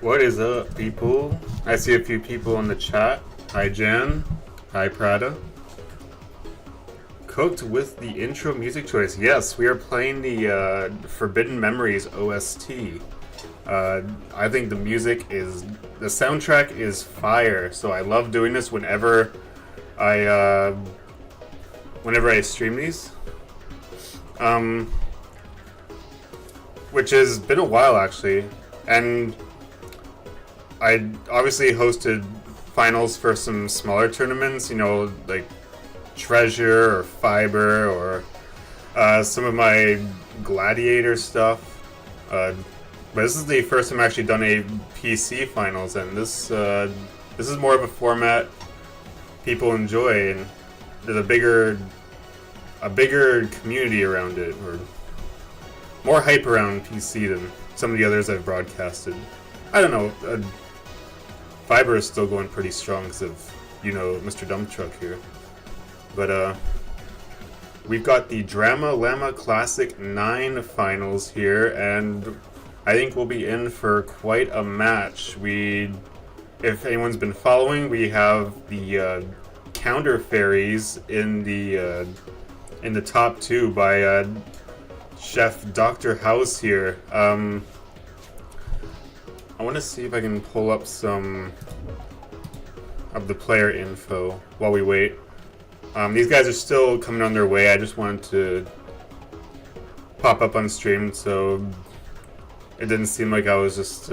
What is up, people? I see a few people in the chat. Hi, Jan. Hi, Prada. Cooked with the intro music choice. Yes, we are playing the Forbidden Memories OST. I think the soundtrack is fire. So I love doing this whenever I stream these. Which has been a while actually, and I obviously hosted finals for some smaller tournaments, you know, like Treasure or Fiber or some of my Gladiator stuff. But this is the first time I've actually done a PC finals, and this is more of a format people enjoy, and there's a bigger community around it, or more hype around PC than some of the others I've broadcasted. I don't know. Fiber is still going pretty strong because of, you know, Mr. Dump Truck here. But we've got the Llama Classic 9 finals here, and I think we'll be in for quite a match. If anyone's been following, we have the counter fairies in the top two by Chef DrHouse here. I want to see if I can pull up some of the player info while we wait. These guys are still coming on their way. I just wanted to pop up on stream so it didn't seem like I was just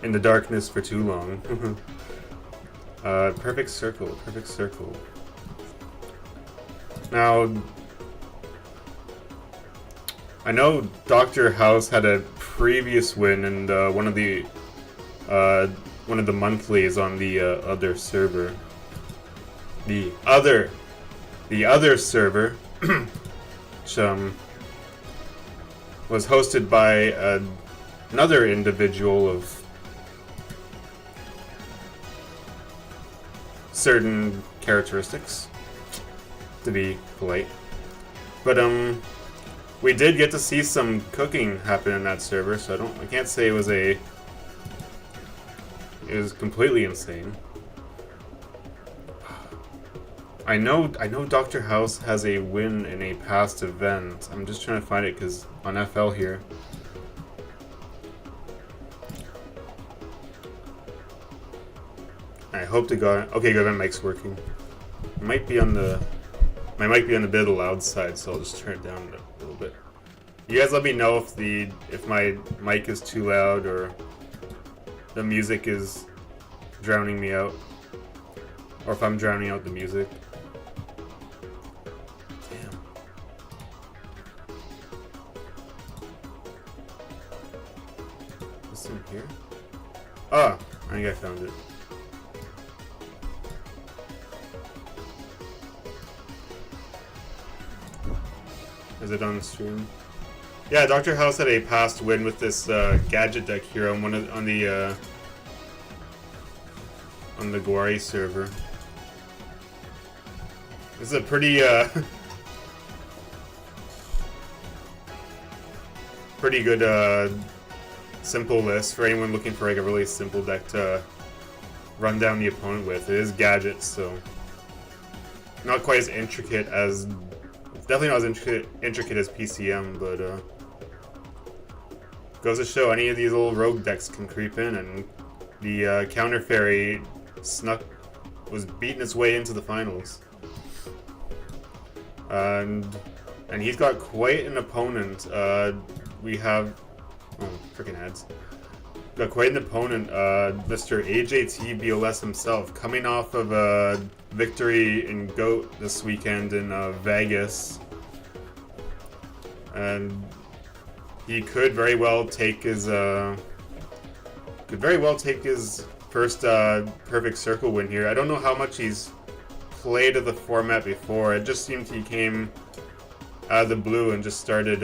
in the darkness for too long. Perfect circle. Now, I know DrHouse had a previous win in one of the monthlies on the other server. The other server, which was hosted by another individual of certain characteristics, to be polite. But we did get to see some cooking happen in that server, so I can't say it was completely insane. I know DrHouse has a win in a past event. I'm just trying to find it because on FL here. I hope to God. Okay, good. My mic's working. My mic might be on the bit of the loud side, so I'll just turn it down a little bit. You guys let me know if my mic is too loud or the music is drowning me out, or if I'm drowning out the music. Damn. This in here? Ah, I think I found it. Is it on the stream? Yeah, DrHouse had a past win with this gadget deck hero on the Guari server. This is a pretty pretty good simple list for anyone looking for like a really simple deck to run down the opponent with. It is gadgets, so not quite as intricate as. Definitely not as intricate as PCM, but goes to show any of these little rogue decks can creep in, and the counter fairy was beating its way into the finals, and he's got quite an opponent. We have freaking ads. Got quite an opponent, Mr. AJTBLS himself, coming off of a victory in GOAT this weekend in Vegas, and he could very well take his first perfect circle win here. I don't know how much he's played of the format before. It just seemed he came out of the blue and just started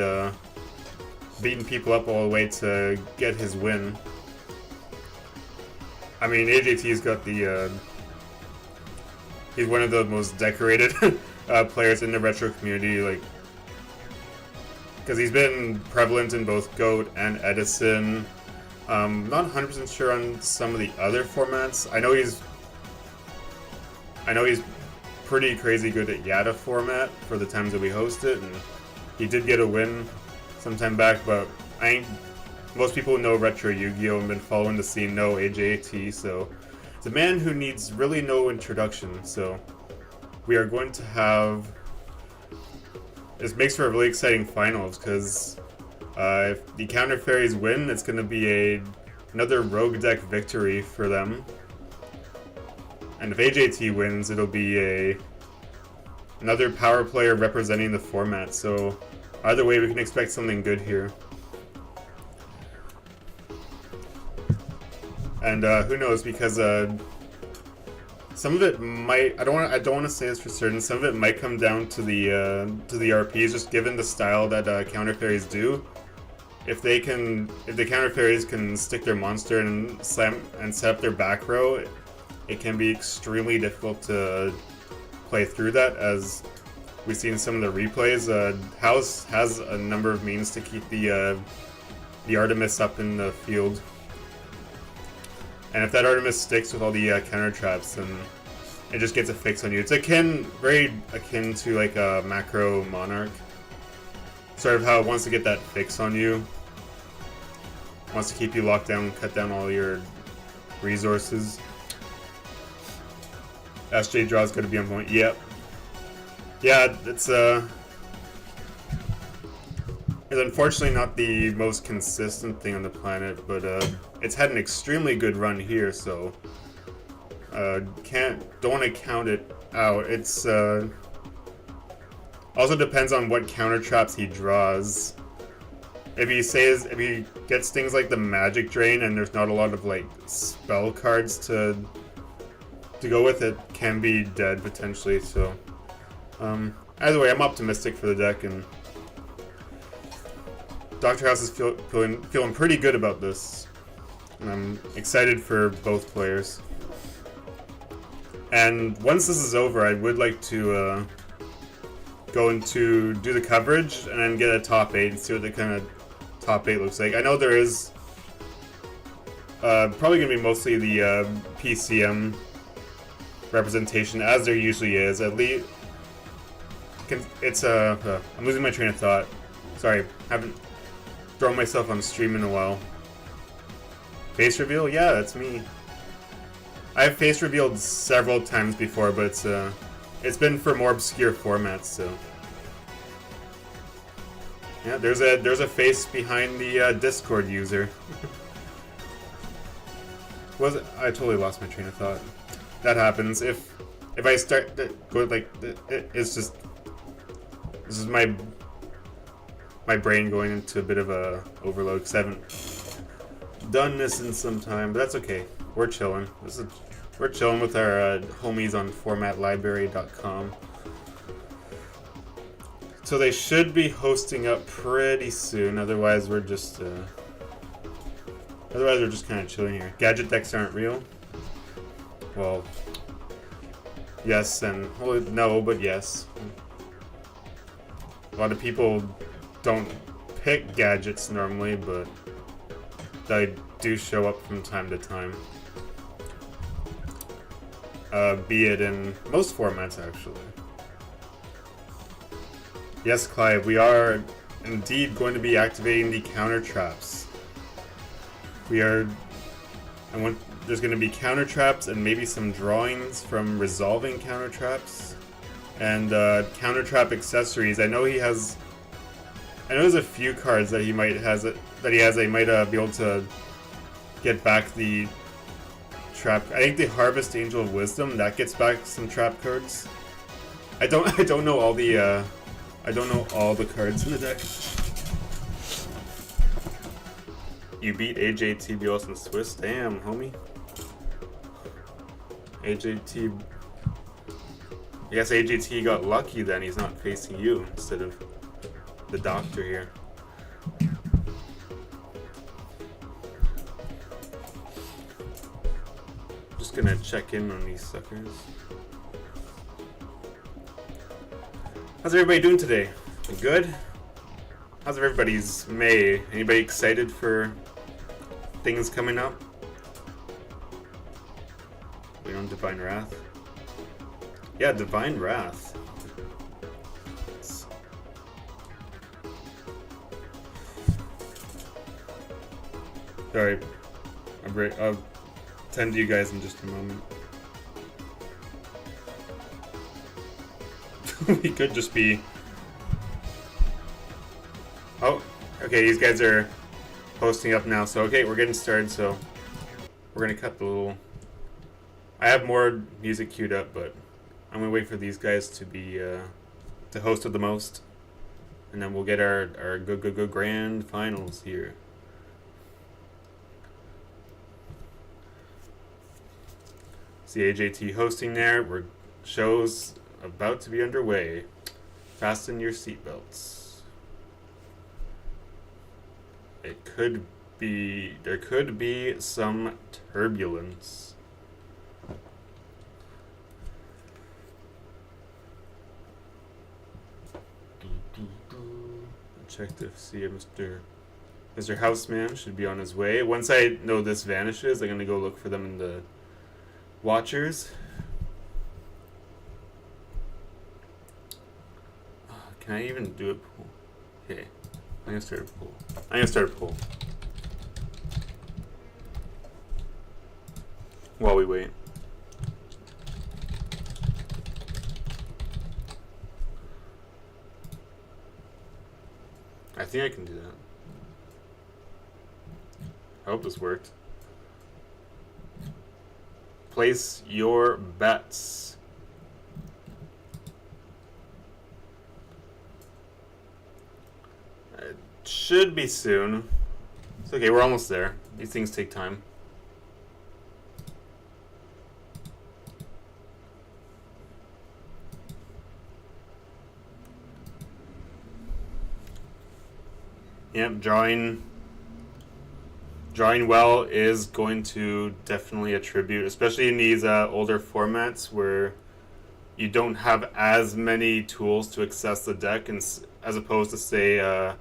beating people up all the way to get his win. I mean, AJT's got the he's one of the most decorated players in the retro community, like, because he's been prevalent in both GOAT and Edison. Not 100% sure on some of the other formats. I know he's pretty crazy good at Yada format for the times that we host it, and he did get a win some time back, but I think most people who know Retro Yu-Gi-Oh! And been following the scene know AJT, so it's a man who needs really no introduction, so we are going to have... This makes for a really exciting finals, because if the Counter Fairies win, it's going to be another Rogue deck victory for them. And if AJT wins, it'll be another power player representing the format, so either way we can expect something good here. And who knows, because some of it might, I don't want to say this for certain, some of it might come down to the RPs, just given the style that Counter Fairies do. If the Counter Fairies can stick their monster and slam and set up their back row, it can be extremely difficult to play through that, as we've seen some of the replays. House has a number of means to keep the Artemis up in the field. And if that Artemis sticks with all the counter traps, then it just gets a fix on you. It's very akin to like a macro Monarch. Sort of how it wants to get that fix on you. It wants to keep you locked down, cut down all your resources. SJ draw is going to be on point. Yep. Yeah, it's unfortunately not the most consistent thing on the planet, but it's had an extremely good run here, so don't want to count it out. It's also depends on what counter traps he draws. If he gets things like the Magic Drain and there's not a lot of like spell cards to go with it, can be dead potentially. So either way, I'm optimistic for the deck, and DrHouse is feeling pretty good about this, and I'm excited for both players. And once this is over, I would like to go into do the coverage and then get a top 8 and see what the kind of top 8 looks like. I know there is probably going to be mostly the PCM representation, as there usually is. At least it's I'm losing my train of thought. Sorry, haven't thrown myself on stream in a while. Face reveal? Yeah, that's me. I've face revealed several times before, but it's been for more obscure formats, so yeah, there's a face behind the Discord user. I totally lost my train of thought. That happens if I start going like it's just this is my brain going into a bit of a overload because I haven't done this in some time, but that's okay. We're chilling. We're chilling with our homies on formatlibrary.com. So they should be hosting up pretty soon. Otherwise, we're just kind of chilling here. Gadget decks aren't real. Well, yes and well, no, but yes. A lot of people don't pick gadgets normally, but they do show up from time to time. Be it in most formats, actually. Yes, Clive, we are indeed going to be activating the counter traps. There's going to be counter traps and maybe some drawings from resolving counter traps and counter trap accessories. I know there's a few cards that he might be able to get back the trap. I think the Harvest Angel of Wisdom, that gets back some trap cards. I don't know all the cards in the deck. You beat AJTBLS in Swiss? Damn, homie. I guess AJT got lucky then, he's not facing you instead of the doctor here. Just gonna check in on these suckers. How's everybody doing today? Good? How's everybody's May? Anybody excited for things coming up. We don't Divine Wrath. Yeah, Divine Wrath. Sorry, I'll tend to you guys in just a moment. We could just be... Oh, okay, these guys are posting up now, so okay, we're getting started, so we're gonna cut the little... I have more music queued up, but I'm gonna wait for these guys to be, to host of the most, and then we'll get our go grand finals here. See AJT hosting there. Show's about to be underway. Fasten your seatbelts. There could be some turbulence. Check to see if Mr. Houseman should be on his way. Once I know this vanishes, I'm gonna go look for them in the watchers. Can I even do a pool? Okay, I'm gonna start a pool. While we wait. I think I can do that. I hope this worked. Place your bets. It should be soon. It's okay, we're almost there. These things take time. Yep, drawing well is going to definitely attribute, especially in these older formats where you don't have as many tools to access the deck, and as opposed to say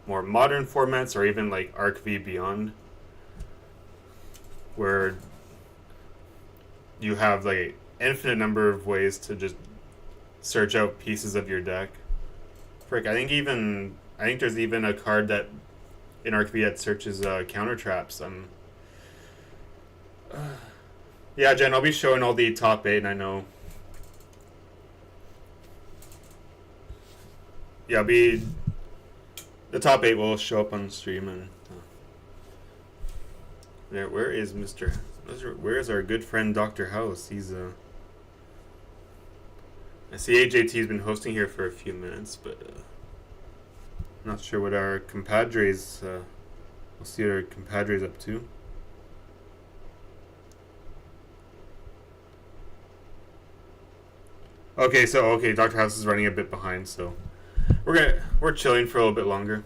more modern formats or even like ArcV Beyond, where you have like infinite number of ways to just search out pieces of your deck. Frick, I think there's even a card that in ArcV that searches counter traps. Yeah, Jen, I'll be showing all the top 8, and I know. Yeah, the top 8 will show up on stream, and there. Where is our good friend DrHouse? He's I see AJT's been hosting here for a few minutes, but not sure what our compadres. We'll see what our compadres up to. Okay, DrHouse is running a bit behind, so we're chilling for a little bit longer.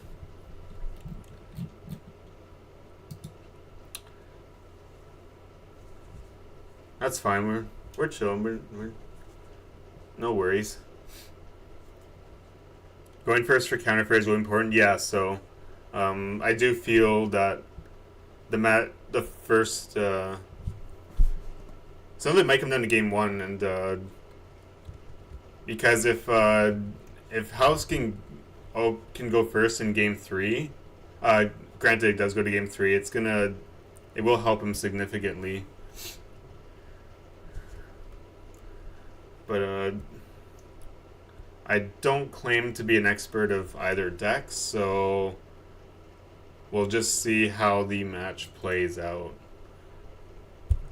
That's fine. We're chilling. We're no worries. Going first for counter fair is really important. Yeah, so I do feel that the first some of it might come down to game 1, and because if House can go first in game 3, granted it does go to game 3, it will help him significantly. But I don't claim to be an expert of either deck, so we'll just see how the match plays out.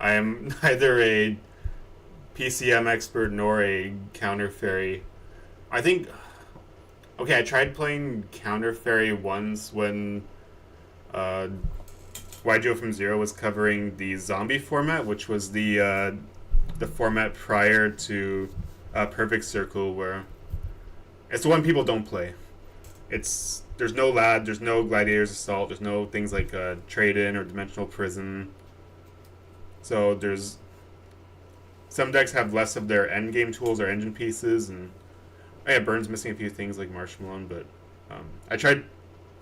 I am neither a PCM expert nor a counter fairy. I think... Okay, I tried playing counter fairy once when YGO from Zero was covering the zombie format, which was the format prior to Perfect Circle, where it's the one people don't play. There's no LAD, there's no Gladiator's Assault, there's no things like Trade-In or Dimensional Prison. So there's some decks have less of their endgame tools or engine pieces, and Burn's missing a few things like Marshmallow, but I tried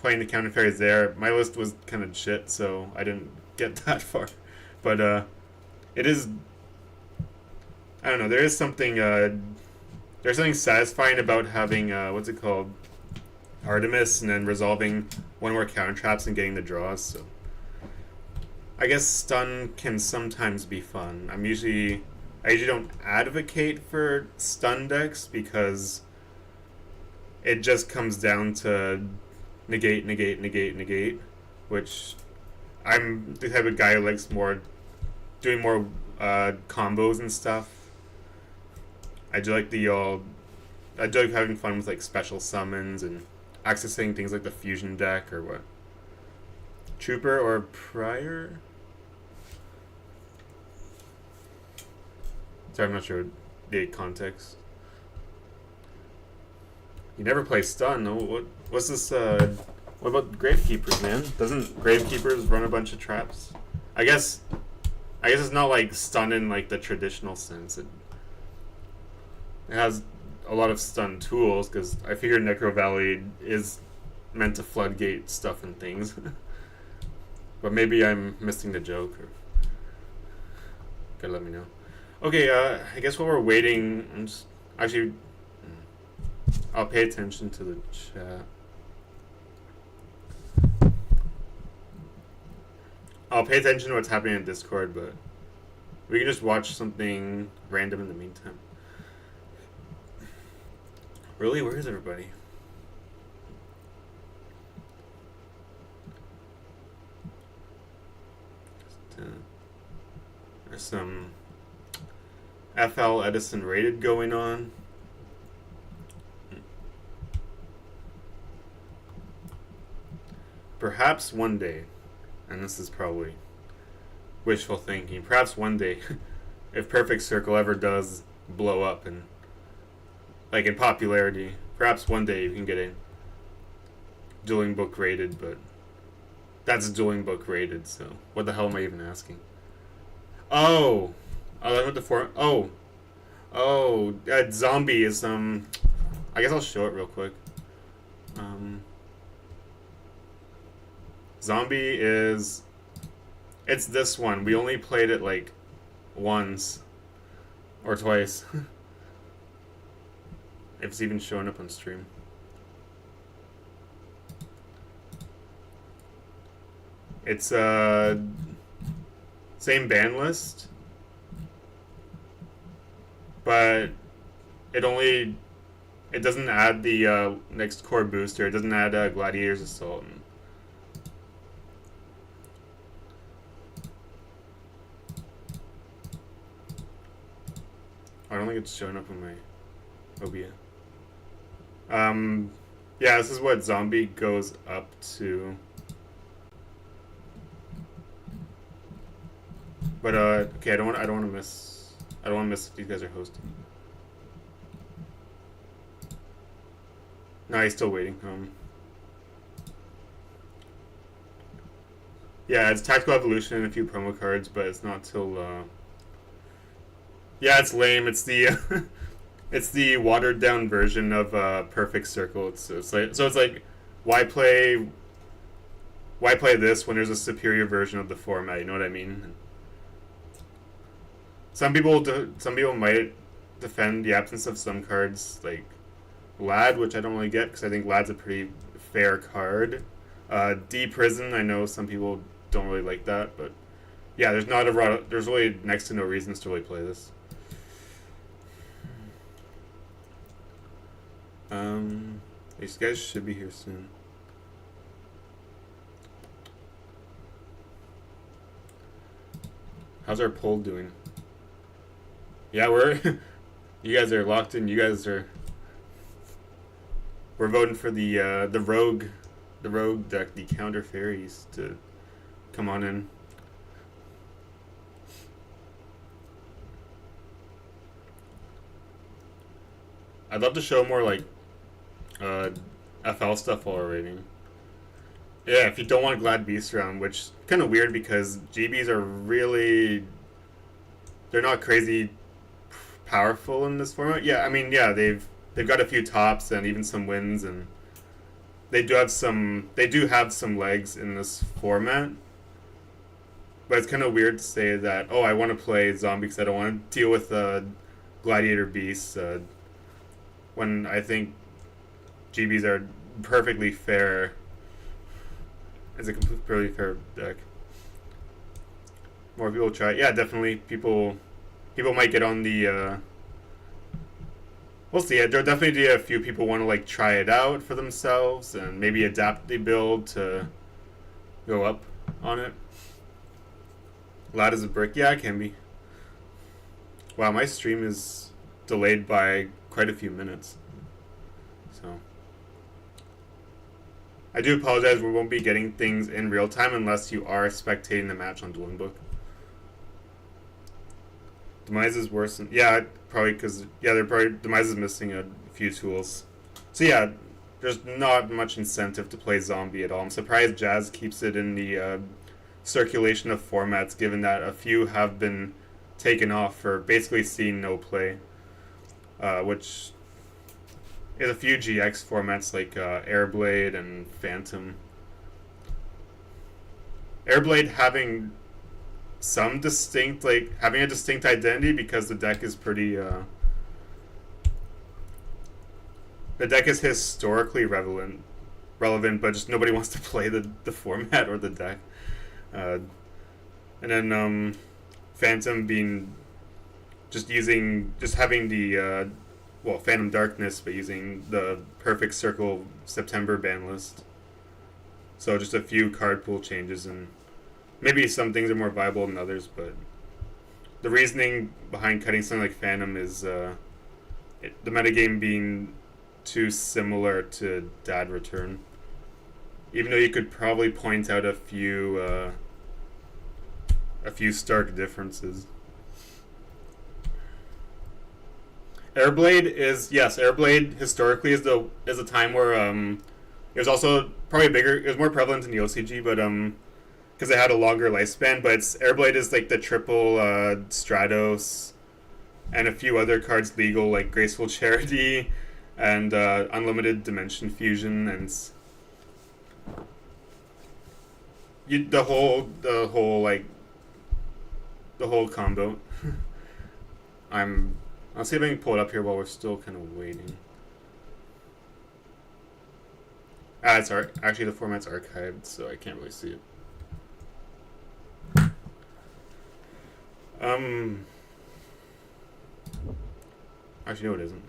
playing the counter fairies there. My list was kind of shit, so I didn't get that far. But it is. I don't know. There's something satisfying about having what's it called, Artemis, and then resolving one more counter traps and getting the draws. So I guess stun can sometimes be fun. I usually don't advocate for stun decks because it just comes down to negate, which I'm the type of guy who likes doing more combos and stuff. I do like having fun with like special summons and accessing things like the fusion deck or what. Trooper or Prior? Sorry, I'm not sure the context. You never play stun. No, what's this? What about Gravekeepers, man? Doesn't Gravekeepers run a bunch of traps? I guess it's not like stun in like the traditional sense. It has a lot of stun tools because I figure Necro Valley is meant to floodgate stuff and things. But maybe I'm missing the joke. Or gotta let me know. Okay, I guess while we're waiting, I'll pay attention to the chat. I'll pay attention to what's happening in Discord, but we can just watch something random in the meantime. Really? Where is everybody? There's some FL Edison rated going on. Perhaps one day, and this is probably wishful thinking, perhaps one day, if Perfect Circle ever does blow up and like in popularity, perhaps one day you can get a dueling book rated, but that's dueling book rated, so what the hell am I even asking? Oh, I went to Zombie is I guess I'll show it real quick. Zombie is, it's this one. We only played it like once or twice. If it's even showing up on stream. It's same ban list, but it doesn't add the next core booster. It doesn't add Gladiator's Assault. I don't think it's showing up on my OBS. Yeah, this is what Zombie goes up to. But okay, I don't want to miss if these guys are hosting. No, he's still waiting. Yeah, it's Tactical Evolution and a few promo cards, but it's not till yeah, it's lame. It's the it's the watered down version of Perfect Circle. It's like why play this when there's a superior version of the format? You know what I mean? Some people might defend the absence of some cards like Lad, which I don't really get because I think Lad's a pretty fair card. D Prison, I know some people don't really like that, but yeah, there's really next to no reasons to really play this. These guys should be here soon. How's our poll doing? Yeah, you guys are locked in. We're voting for the rogue deck, the counter fairies, to come on in. I'd love to show more like FL stuff while we're rating. Yeah, if you don't want Glad Beast around, which kind of weird because GBs are really, they're not crazy powerful in this format. Yeah, I mean, yeah, they've got a few tops and even some wins, and they do have some legs in this format. But it's kind of weird to say that, oh, I want to play zombie because I don't want to deal with gladiator beasts, when I think GBs are perfectly fair. It's a completely fair deck. More people try it. Yeah, definitely. People might get on the... we'll see. There'll definitely be a few people want to like try it out for themselves and maybe adapt the build to go up on it. Loud as a brick. Yeah, it can be. Wow, my stream is delayed by quite a few minutes. So I do apologize. We won't be getting things in real time unless you are spectating the match on Dueling Book. Demise is worse than... Yeah, probably because... Yeah, Demise is missing a few tools. So yeah, there's not much incentive to play zombie at all. I'm surprised Jazz keeps it in the circulation of formats, given that a few have been taken off for basically seeing no play. Which is a few GX formats like Airblade and Phantom. Airblade having some distinct, like, having a distinct identity because the deck is pretty, the deck is historically relevant, but just nobody wants to play the format or the deck. And then Phantom being just having the Phantom Darkness, but using the Perfect Circle September ban list. So just a few card pool changes, and maybe some things are more viable than others, but the reasoning behind cutting something like Phantom is the metagame being too similar to Dad Return. Even though you could probably point out a few stark differences. Airblade historically is a time where it was also probably bigger. It was more prevalent in the OCG, but because it had a longer lifespan. But Airblade is like the triple Stratos, and a few other cards legal like Graceful Charity, and Unlimited Dimension Fusion, and the whole combo. I'll see if I can pull it up here while we're still kind of waiting. Actually the format's archived, so I can't really see it. Actually, no, it isn't.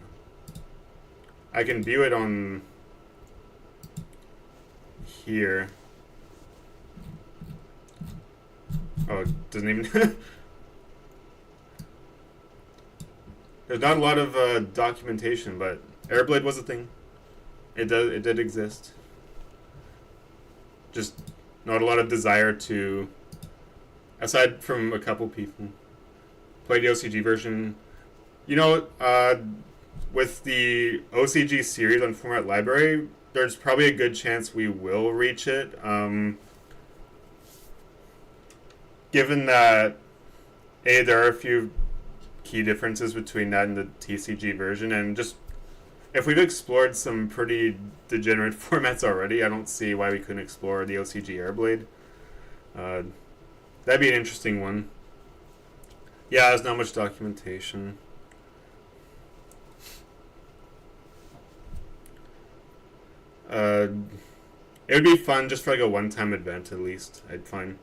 I can view it on here. Oh, it doesn't even... There's not a lot of documentation, but Airblade was a thing. It did exist. Just not a lot of desire to, aside from a couple people, play the OCG version. You know, with the OCG series on Format Library, there's probably a good chance we will reach it. Given that, there are a few key differences between that and the TCG version, and just if we've explored some pretty degenerate formats already, I don't see why we couldn't explore the OCG Airblade. That'd be an interesting one. Yeah, there's not much documentation. It would be fun just for like a one-time event at least. I'd find.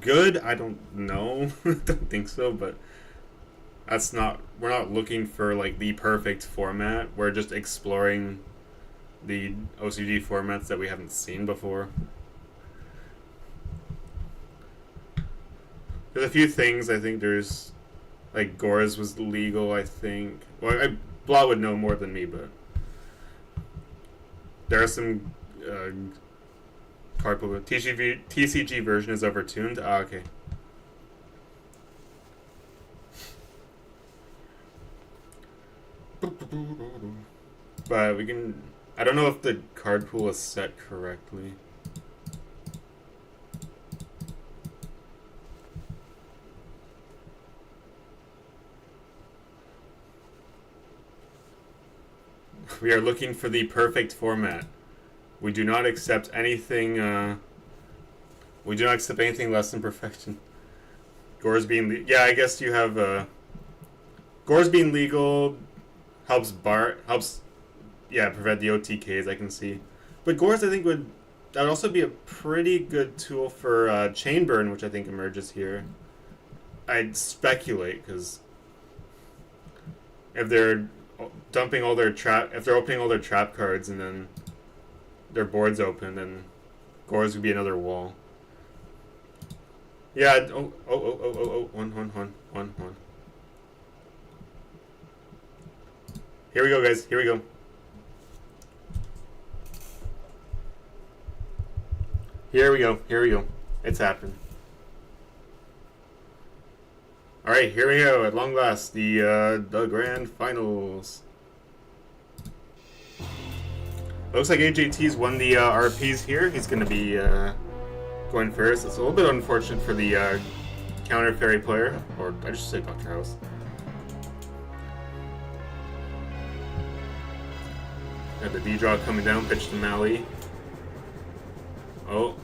Good? I don't know. Don't think so, but we're not looking for like the perfect format. We're just exploring the OCG formats that we haven't seen before. There's a few things. I think there's like Gore's was legal, I think. Well, Blah would know more than me, but there are some card pool. TCG version is overtuned. Okay. But we can... I don't know if the card pool is set correctly. We are looking for the perfect format. We do not accept anything. We do not accept anything less than perfection. Gore's being yeah, I guess you have Gore's being legal helps prevent the OTKs. I can see, but Gore's I think that would also be a pretty good tool for chain burn, which I think emerges here. I'd speculate because if they're dumping all their if they're opening all their trap cards and then their board's open, then Gore's would be another wall. Yeah. One. Here we go, guys. Here we go. Here we go. It's happened. All right, here we go. At long last, the grand finals. Looks like AJT's won the RPs here. He's going to be going first. It's a little bit unfortunate for the counter fairy player, or I should say DrHouse. Got the D-draw coming down, pitch to Mally. Oh.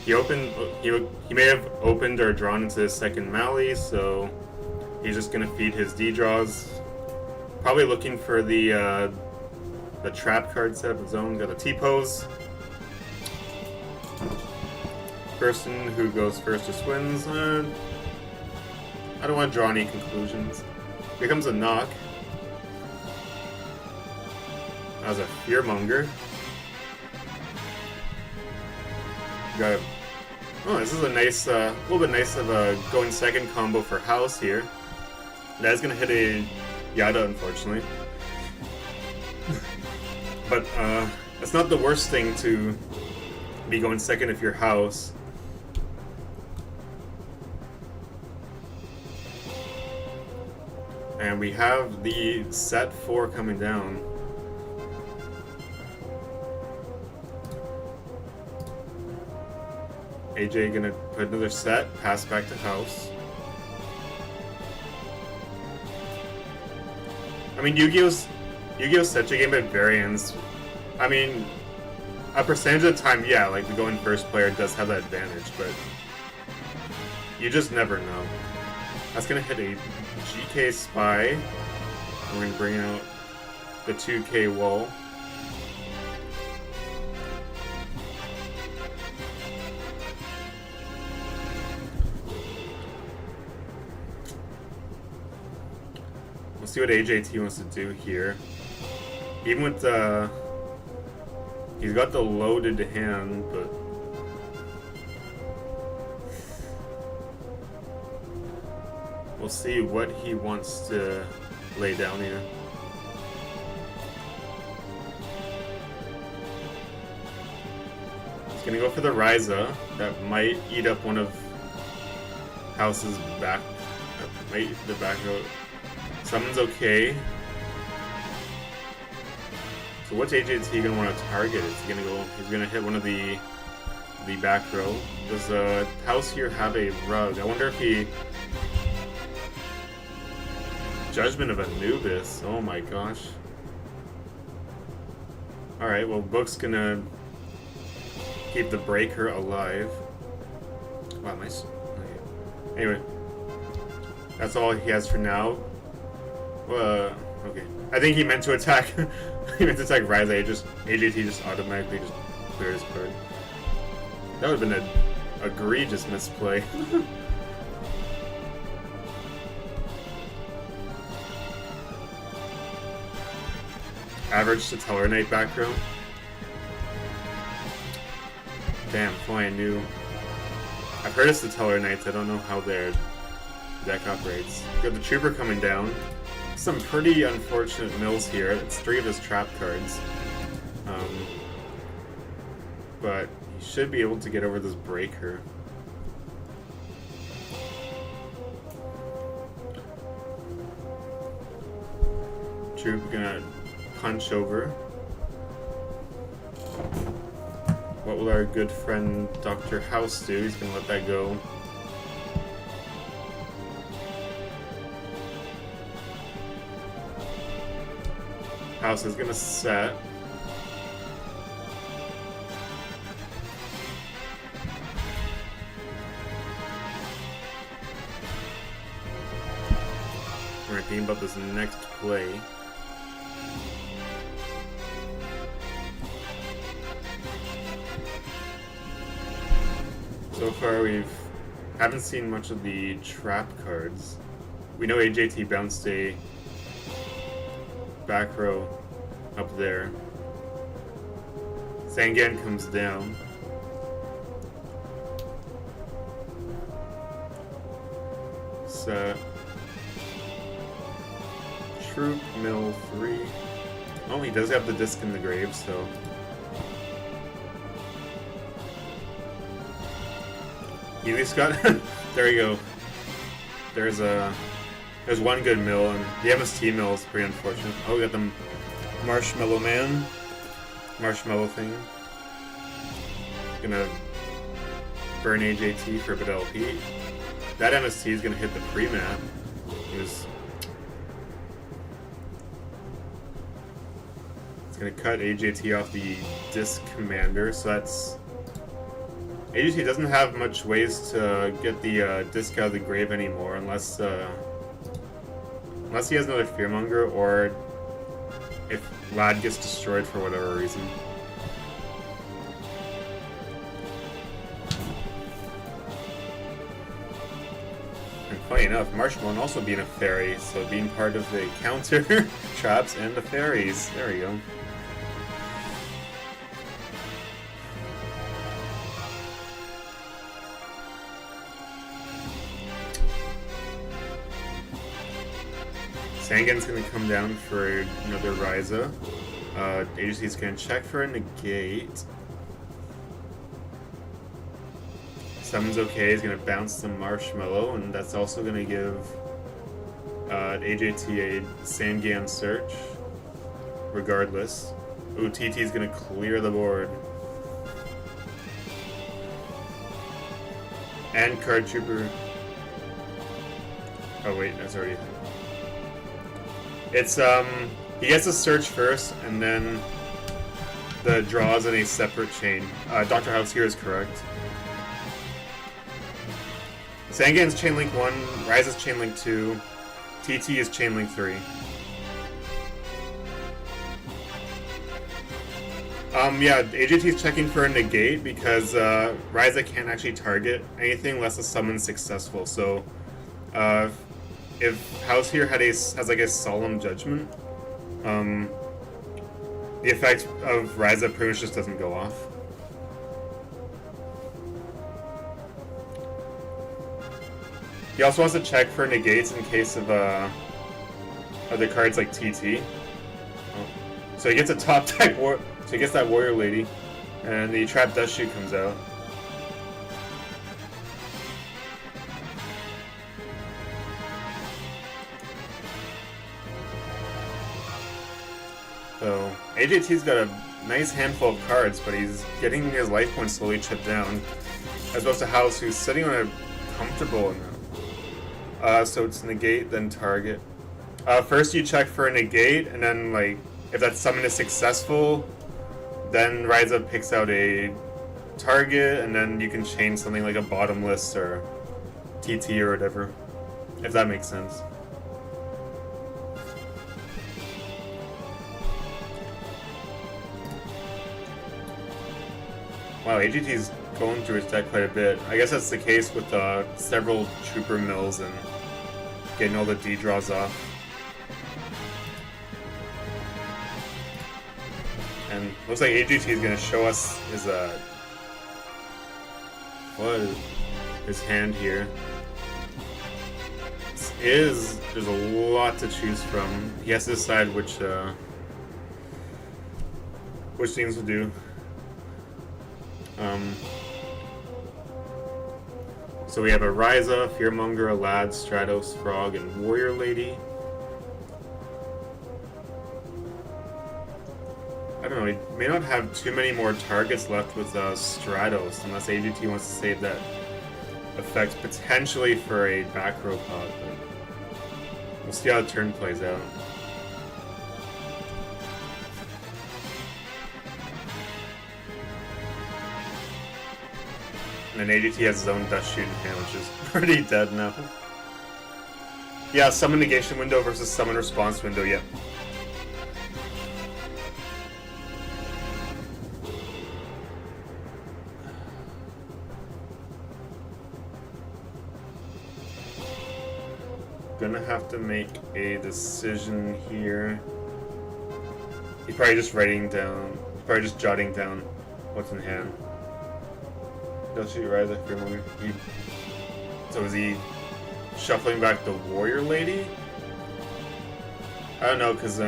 He may have opened or drawn into his second Mally, so he's just gonna feed his D-draws. Probably looking for the trap card set of his own. Got a T-pose. Person who goes first just wins. I don't want to draw any conclusions. Here comes a knock. That was a Fearmonger. Got a... Oh, this is a nice, little bit nice of a going second combo for House here. That's gonna hit a Yada, unfortunately. But, it's not the worst thing to be going second if you're House. And we have the set 4 coming down. AJ gonna put another set, pass back to House. I mean, Yu-Gi-Oh's such a game at variance. I mean, a percentage of the time, yeah, like the going first player does have that advantage, but you just never know. That's gonna hit a GK Spy. We're gonna bring out the 2K wall. We'll see what AJT wants to do here. Even with the... He's got the loaded hand, but... We'll see what he wants to lay down here. He's gonna go for the Ryza. That might eat up one of House's back... might eat the back row. Summon's okay. So what's AJT gonna want to target? He's gonna hit one of the back row. Does House here have a rug? I wonder if he... Judgment of Anubis. Oh my gosh. Alright, well Book's gonna keep the breaker alive. Wow, nice. Okay. Anyway. That's all he has for now. Okay. I think he meant to attack. He meant to attack Ryza. AJT just automatically just cleared his card. That would have been an egregious misplay. Average to Teller Knight back row. Damn, flying new. I've heard it's the Teller Knights. I don't know how their deck operates. Got the Trooper coming down. Some pretty unfortunate mills here. It's 3 of his trap cards. But he should be able to get over this breaker. Troop gonna punch over. What will our good friend DrHouse do? He's gonna let that go. House is gonna set. We're gonna think about this next play. So far we haven't seen much of the trap cards. We know AJT bounced a back row up there. Sangan comes down. Set. Troop, mill 3. Oh, he does have the disc in the grave, so. He at least got. There you go. There's one good mill, and the MST mill is pretty unfortunate. Oh, we got the Marshmallow Man. Marshmallow thing. Gonna burn AJT for a bit of LP. That MST is gonna hit the pre-map. It's gonna cut AJT off the disc commander, so that's. AJT doesn't have much ways to get the disc out of the grave anymore, unless he has another Fearmonger, or if Lad gets destroyed for whatever reason. And funny enough, Marshmallow also being a fairy, so being part of the counter traps and the fairies. There we go. Sangan's gonna come down for another Ryza. AJT's gonna check for a negate. Summon's okay, he's gonna bounce the Marshmallow, and that's also gonna give AJT a Sangan search, regardless. Ooh, TT's gonna clear the board. And Card Trooper. Oh wait, that's already. It's, he gets a search first, and then the draws in a separate chain. DrHouse here is correct. Sangan's Chainlink 1, Ryza's Chainlink 2, TT is Chainlink 3. Yeah, AJT's checking for a negate because Ryza can't actually target anything unless the summon's successful, so if House here has like a Solemn Judgment, the effect of Ryza pretty much just doesn't go off. He also wants to check for negates in case of other cards like TT. Oh. So he gets a top deck so he gets that Warrior Lady, and the Trap Dust Shoot comes out. So, AJT's got a nice handful of cards, but he's getting his life points slowly chipped down. As opposed to House, who's sitting on a comfortable amount. So it's negate, then target. First you check for a negate, and then, like, if that summon is successful, then Ryza picks out a target, and then you can chain something like a Bottomless or TT or whatever. If that makes sense. Wow, AJT's going through his deck quite a bit. I guess that's the case with several Trooper Mills and getting all the D-draws off. And looks like AJT is going to show us his hand here. There's a lot to choose from. He has to decide which things to do. So we have a Ryza, Fearmonger, a Lad, Stratos, Frog, and Warrior Lady. I don't know, he may not have too many more targets left with Stratos, unless AJT wants to save that effect potentially for a back row pot, but we'll see how the turn plays out. And then AJT has his own dust shoot in hand, which is pretty dead now. Yeah, summon negation window versus summon response window, yep. Gonna have to make a decision here. He's probably just jotting down what's in hand. Don't shoot your eyes at fear monger. So is he shuffling back the warrior lady? I don't know, cause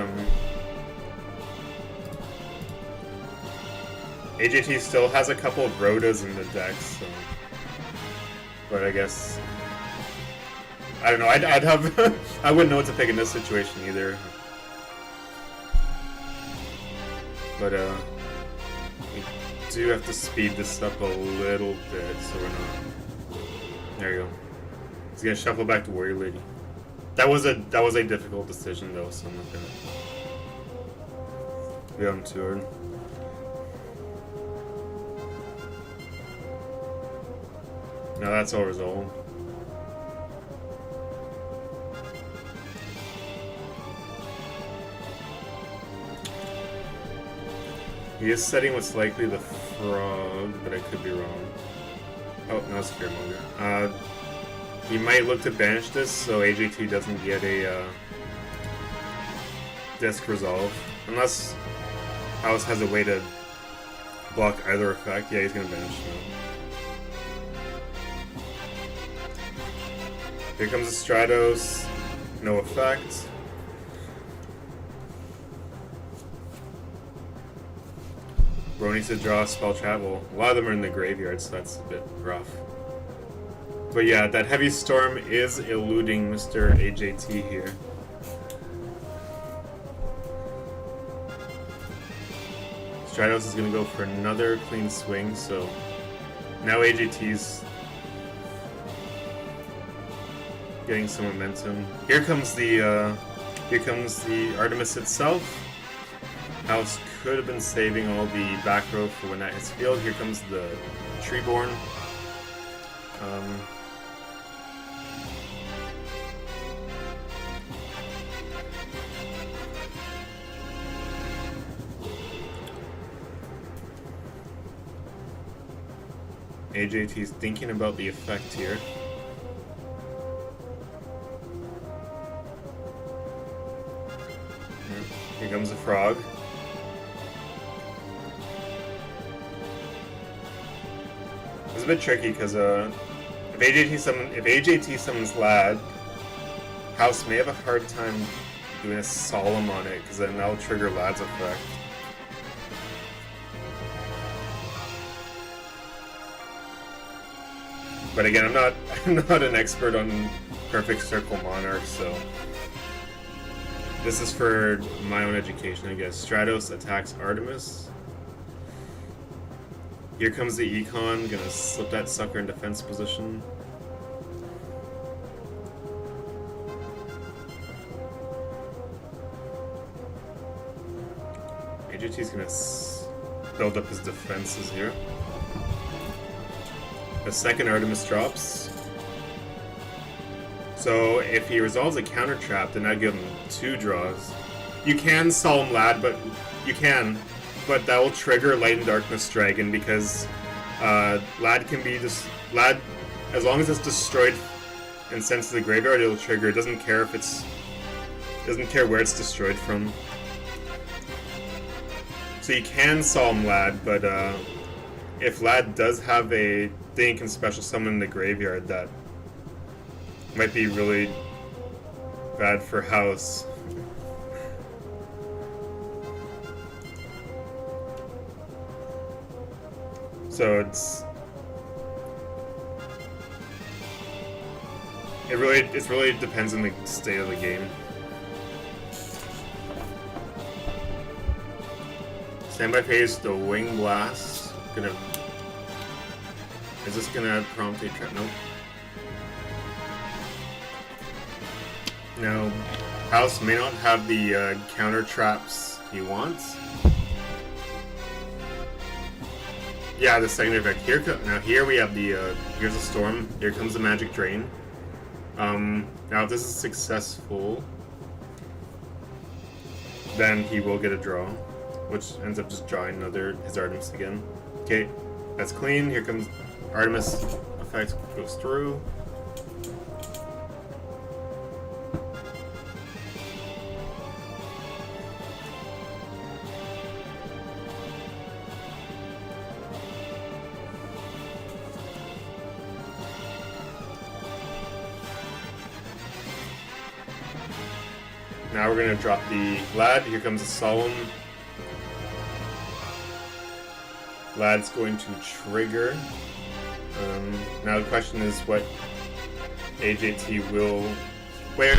AJT still has a couple of Rhodas in the deck, so. But I guess I don't know. I'd have I wouldn't know what to pick in this situation either. But we do have to speed this up a little bit, so we're not. There you go. He's gonna shuffle back to warrior lady. That was a difficult decision though, so I'm not gonna be on tour. Now that's all resolved. He is setting what's likely the frog, but I could be wrong. Oh, no, it's Fearmonger. He might look to banish this so AJT doesn't get a disc resolve. Unless House has a way to block either effect. Yeah, he's gonna banish now. Here comes the Stratos. No effect. Bro needs to draw a spell travel. A lot of them are in the graveyard, so that's a bit rough. But yeah, that heavy storm is eluding Mr. AJT here. Stratos is going to go for another clean swing, so now AJT's getting some momentum. Here comes the Artemis itself. House could have been saving all the back row for when that hits field. Here comes the Treeborn. AJT's thinking about the effect here. Here comes the frog. It's a bit tricky because if AJT summons Lad, House may have a hard time doing a Solemn on it because then that'll trigger Lad's effect. But again, I'm not an expert on Perfect Circle Monarch, so this is for my own education, I guess. Stratos attacks Artemis. Here comes the Econ, gonna slip that sucker in defense position. AJT's gonna build up his defenses here. The second Artemis drops. So if he resolves a counter trap, then I'd give him 2 draws. You can Solemn Lad, but that will trigger Light and Darkness Dragon because Lad can be just Lad as long as it's destroyed and sent to the graveyard, it'll trigger. It doesn't care if doesn't care where it's destroyed from. So you can Solemn Lad, but if Lad does have a thing can special summon in the graveyard, that might be really bad for House. So it really depends on the state of the game. Standby phase, the Wing Blast. Is this gonna prompt a trap? Nope. No. House may not have the counter traps he wants. Yeah, the second effect. Now here we have the here's a storm. Here comes the magic drain. Now if this is successful, then he will get a draw, which ends up just drawing his Artemis again. Okay, that's clean. Here comes Artemis effect goes through. Now we're gonna drop the Lad. Here comes a Solemn. Lad's going to trigger. Now the question is what AJT will. Wait.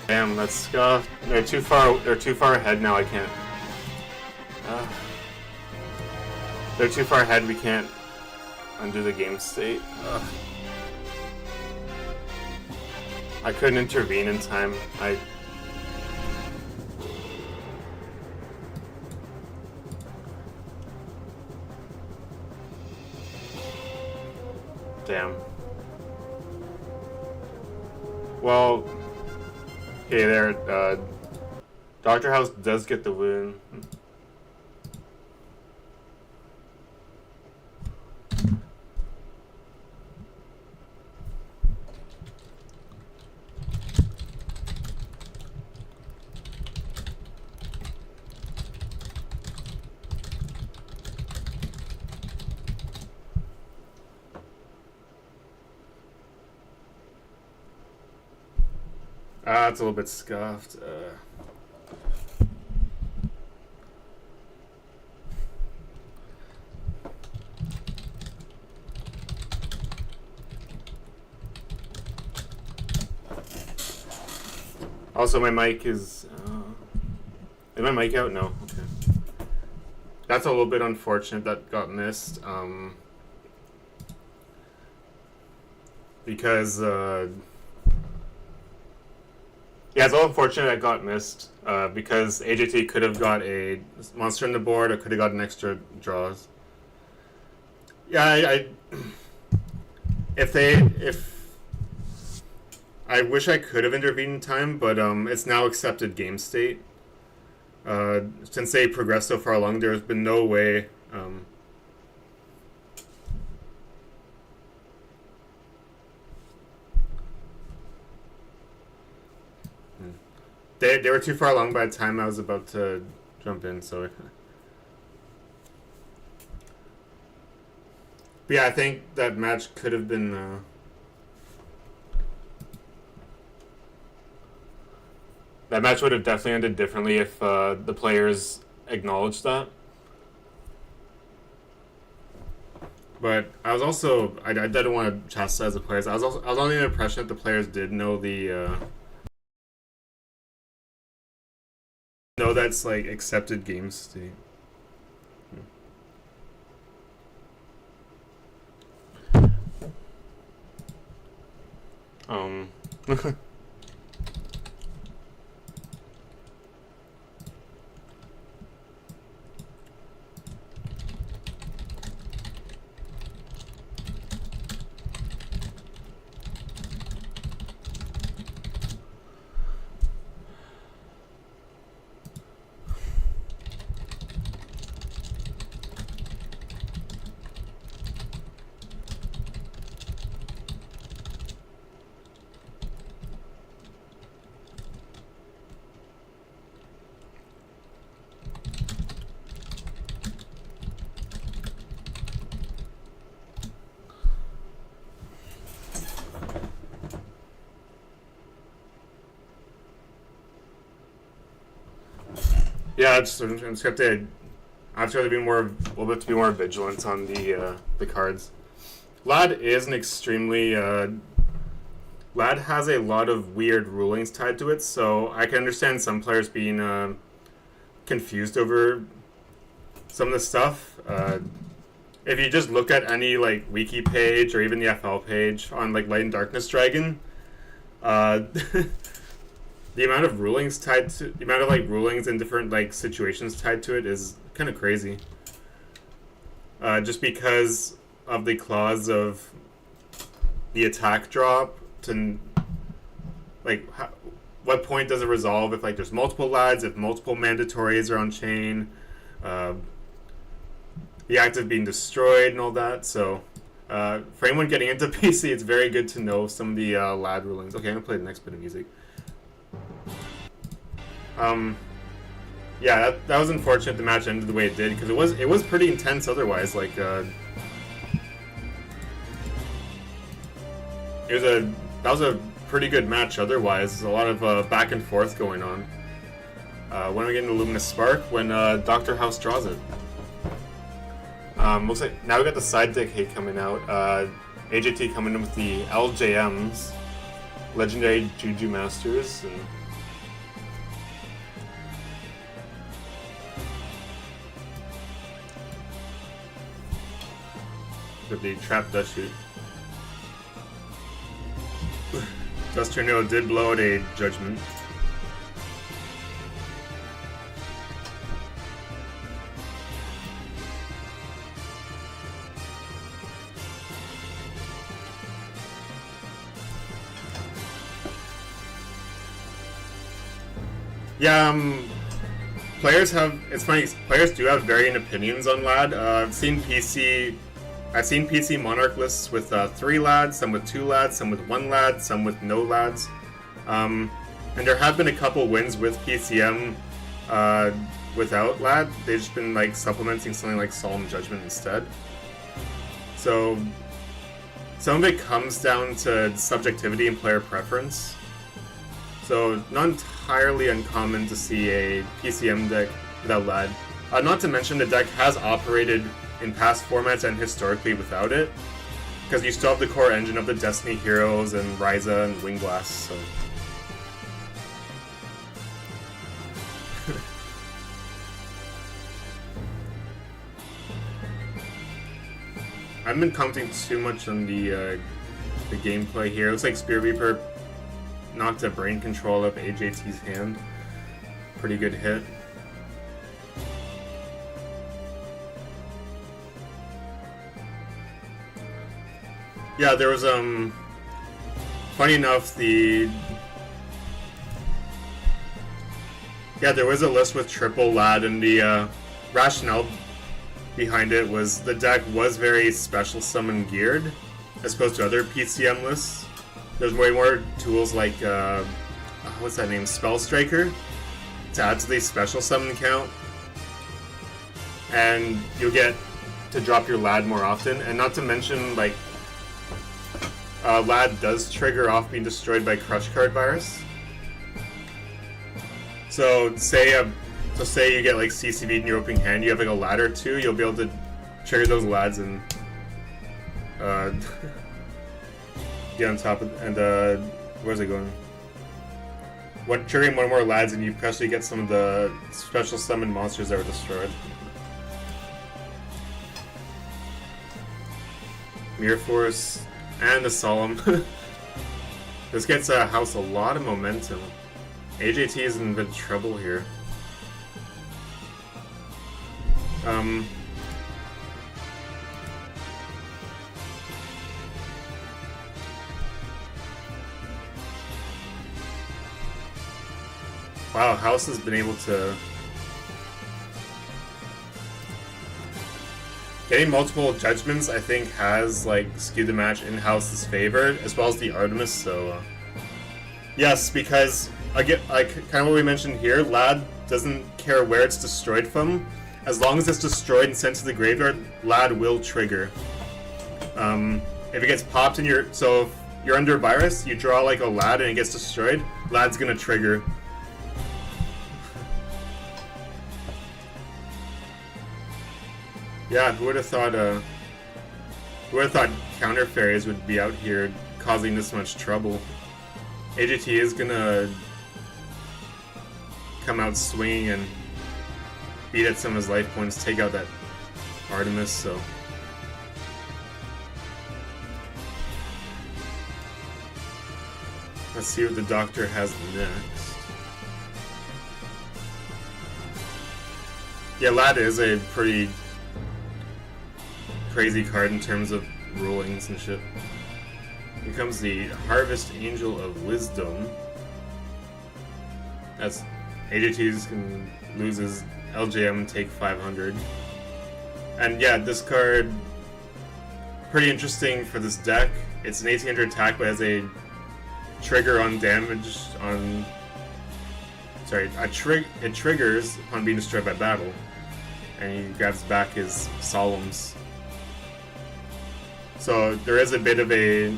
Damn, that's scuffed. They're too far ahead now. I can't. They're too far ahead. We can't undo the game state. I couldn't intervene in time. Damn. Well. Okay, there. DrHouse does get the win. It's a little bit scuffed. Also, my mic is my mic out? No. Okay. That's a little bit unfortunate that got missed. Because yeah, it's all unfortunate that got missed because AJT could have got a monster on the board or could have gotten extra draws. Yeah, I wish I could have intervened in time, but it's now accepted game state. Since they progressed so far along, there's been no way. They were too far along by the time I was about to jump in, so. But yeah, I think that match could have been. That match would have definitely ended differently if the players acknowledged that. But I was also I didn't want to chastise the players. I was under the impression that the players did know the. No, that's like accepted game state. Yeah, it's unscripted. I've tried to be a little bit to be more vigilant on the cards. Lad is an extremely Lad has a lot of weird rulings tied to it, so I can understand some players being confused over some of the stuff. If you just look at any like wiki page or even the FL page on like Light and Darkness Dragon, the amount of rulings in different like situations tied to it is kind of crazy. Just because of the clause of the attack drop to like what point does it resolve if like there's multiple lads, if multiple mandatories are on chain, the active being destroyed and all that. So for anyone getting into PC, it's very good to know some of the lad rulings. Okay, I'm gonna play the next bit of music. Yeah, that was unfortunate the match ended the way it did, because it was pretty intense otherwise. Like that was a pretty good match otherwise. A lot of back and forth going on. When we get into Luminous Spark, when DrHouse draws it. Looks like now we got the side deck hate coming out. AJT coming in with the LJMs, Legendary Juju Masters, and with the Trap Dust Shoot. Dust Tornado did blow out a Judgment. Yeah, players have, it's funny, players do have varying opinions on Lad. I've seen PC Monarch lists with 3 lads, some with 2 lads, some with 1 lad, some with no lads. And there have been a couple wins with PCM without lad. They've just been like supplementing something like Solemn Judgment instead. So some of it comes down to subjectivity and player preference. So not entirely uncommon to see a PCM deck without lad. Not to mention the deck has operated in past formats and historically without it, because you still have the core engine of the Destiny Heroes and Ryza and Wingblast, so. I haven't been commenting too much on the gameplay here. It looks like Spear Reaper knocked a brain control of AJT's hand. Pretty good hit. Yeah, there was funny enough, there was a list with triple lad, and the rationale behind it was the deck was very special summon geared as opposed to other PCM lists. There's way more tools like what's that name, Spell Striker, to add to the special summon count, and you'll get to drop your lad more often. And not to mention, like, lad does trigger off being destroyed by Crush Card Virus. So say you get like CCV'd in your opening hand, you have like a lad or 2, you'll be able to trigger those lads and get on top of, and where's it going? Triggering one more lads, and you actually get some of the special summon monsters that were destroyed. Mirror Force and the Solemn. This gets House a lot of momentum. AJT is in a bit of trouble here. Wow, House has been able to... Getting multiple judgments, I think, has like skewed the match in House's favor, as well as the Artemis. So, yes, because again, like kind of what we mentioned here, Lad doesn't care where it's destroyed from. As long as it's destroyed and sent to the graveyard, Lad will trigger. If it gets popped in your, so if you're under virus, you draw like a Lad and it gets destroyed, Lad's gonna trigger. Yeah, who would have thought counter fairies would be out here causing this much trouble? AJT is gonna come out swinging and beat at some of his life points, take out that Artemis, so... Let's see what the Doctor has next. Yeah, Lad is a pretty crazy card in terms of rulings and shit. Here comes the Harvest Angel of Wisdom. That's AJTs can lose his LJM and take 500. And yeah, this card pretty interesting for this deck. It's an 1800 attack, but has a trigger on damage on. Sorry, it triggers upon being destroyed by battle, and he grabs back his Solemns. So there is a bit of a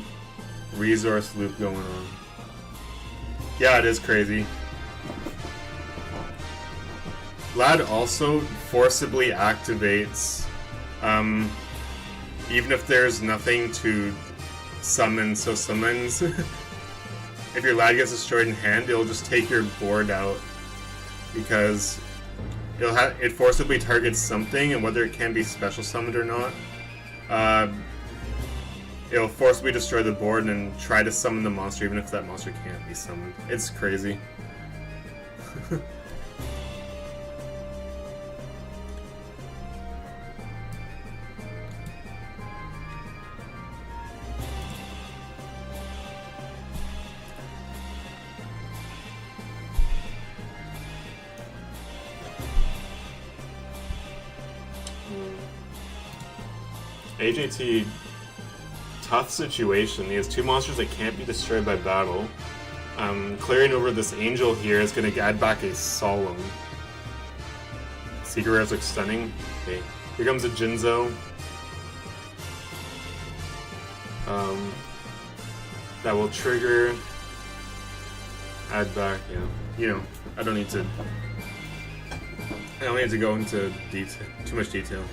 resource loop going on. Yeah, it is crazy. Lad also forcibly activates, even if there's nothing to summon, so summons. If your Lad gets destroyed in hand, it'll just take your board out because it forcibly targets something, and whether it can be special summoned or not, it'll forcibly destroy the board and try to summon the monster, even if that monster can't be summoned. It's crazy. AJT, tough situation. He has two monsters that can't be destroyed by battle. Clearing over this angel here is going to add back a Solemn. Secret Rares look stunning. Okay, here comes a Jinzo. That will trigger. Add back, yeah. You know, I don't need to go into too much detail.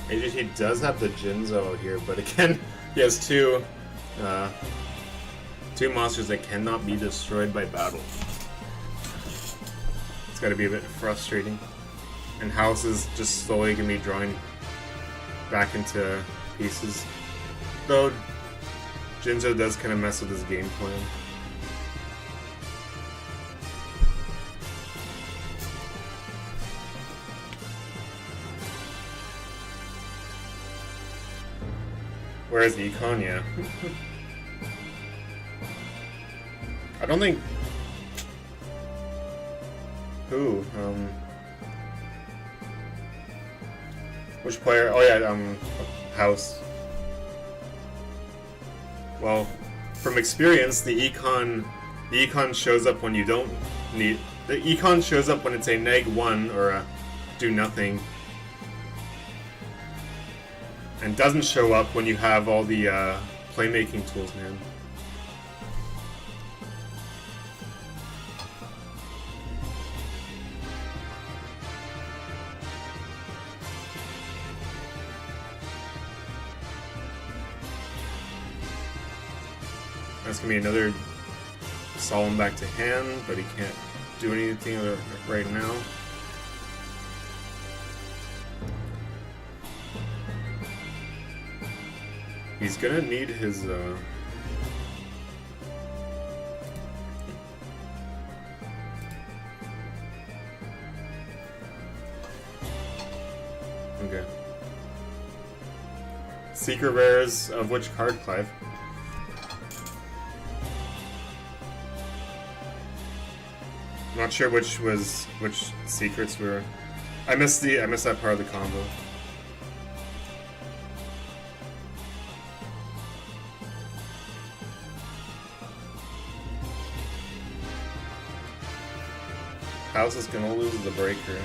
AJT does have the Jinzo here, but again, he has two monsters that cannot be destroyed by battle. It's got to be a bit frustrating. And House is just slowly going to be drawing back into pieces. Though, Jinzo does kind of mess with his game plan. Whereas Econ, yeah. I don't think... Who? Which player? Oh yeah, House. Well, from experience, the econ shows up when you don't need... The econ shows up when it's a -1 or a do nothing. And doesn't show up when you have all the playmaking tools, man. That's gonna be another Solemn back to hand, but he can't do anything with it right now. He's gonna need his, Okay. Secret Rares of which card, Clive? Not sure which secrets were. I missed that part of the combo. House is gonna lose the breaker.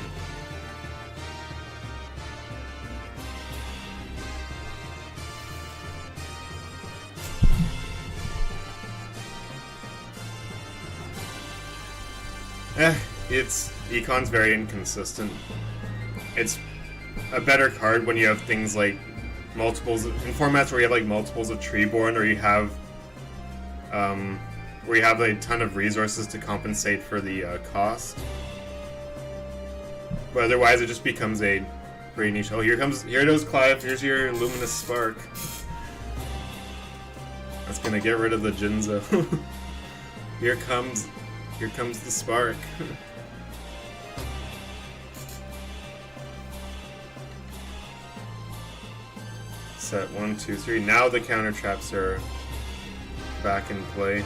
It's Econ's very inconsistent. It's a better card when you have things like multiples in formats where you have like multiples of Treeborn, or you have where you have a ton of resources to compensate for the cost. But otherwise, it just becomes a pretty niche. Oh, here it goes, Clive. Here's your Luminous Spark. That's gonna get rid of the Jinzo. Here comes the spark. Set 1, 2, 3. Now the counter traps are back in play.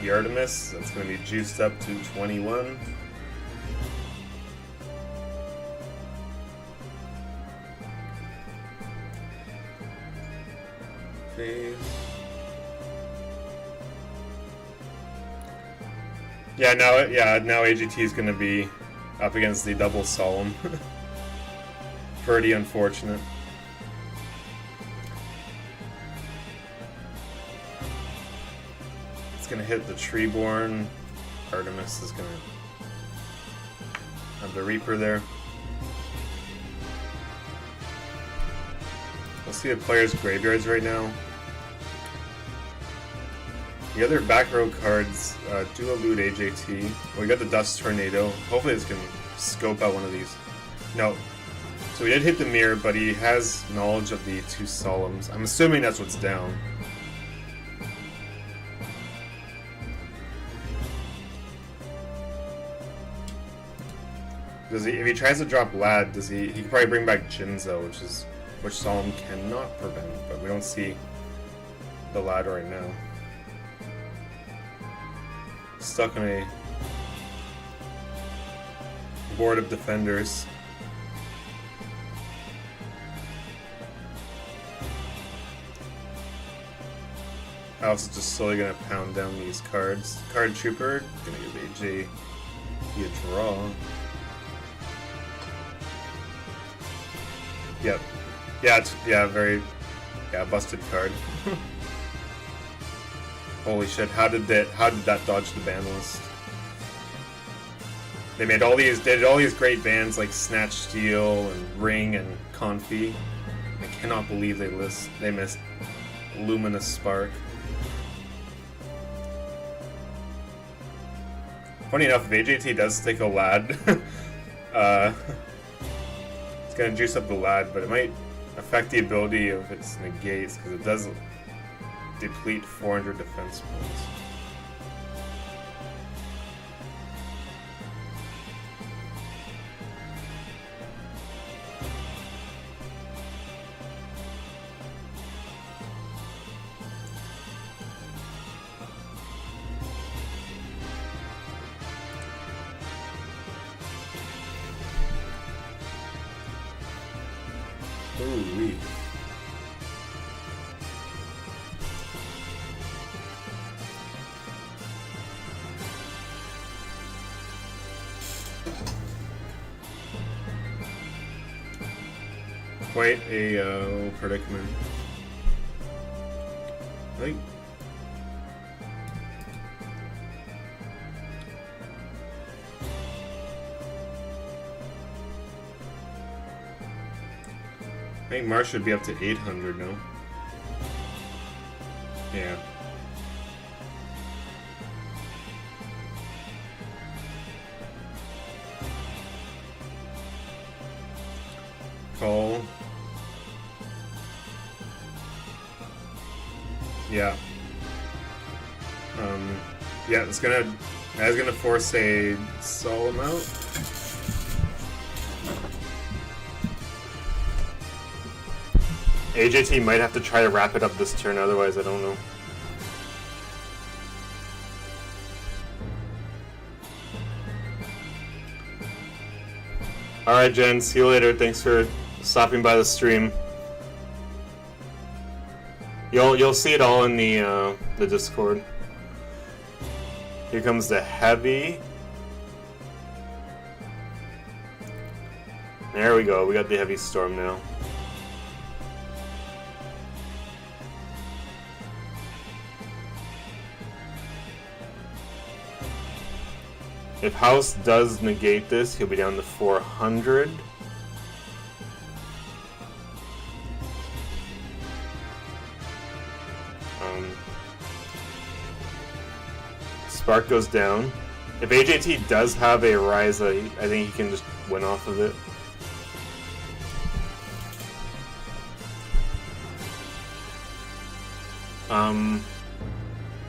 The Artemis, that's going to be juiced up to 21. Phase. Now AGT is going to be up against the double Solemn. Pretty unfortunate. It's gonna hit the Treeborn. Artemis is gonna have the Reaper there. Let's see the players' graveyards right now. The other back row cards do elude AJT. Well, we got the Dust Tornado. Hopefully this can scope out one of these. No. So we did hit the Mirror, but he has knowledge of the two Solemns. I'm assuming that's what's down. If he tries to drop Lad, he can probably bring back Jinzo, which Solemn cannot prevent, but we don't see the Lad right now. Stuck on a board of defenders. House is just slowly gonna pound down these cards. Card Trooper, gonna give AJ a draw. Yep. Yeah, very busted card. Holy shit, how did that dodge the ban list? They did all these great bans like Snatch Steel and Ring and Confi. I cannot believe they missed Luminous Spark. Funny enough, if AJT does stick a Lad, it's gonna juice up the Lad, but it might affect the ability of its negates because it does deplete 400 defense points. Ooh-wee. Quite a predicament. I think Mars should be up to 800 now. Yeah. Call. Yeah. Yeah, that's gonna force a Solemn out. AJT might have to try to wrap it up this turn, otherwise I don't know. Alright, Jen, see you later. Thanks for stopping by the stream. You'll see it all in the Discord. Here comes the heavy. There we go. We got the heavy storm now. If House does negate this, he'll be down to 400. Spark goes down. If AJT does have a rise, I think he can just win off of it.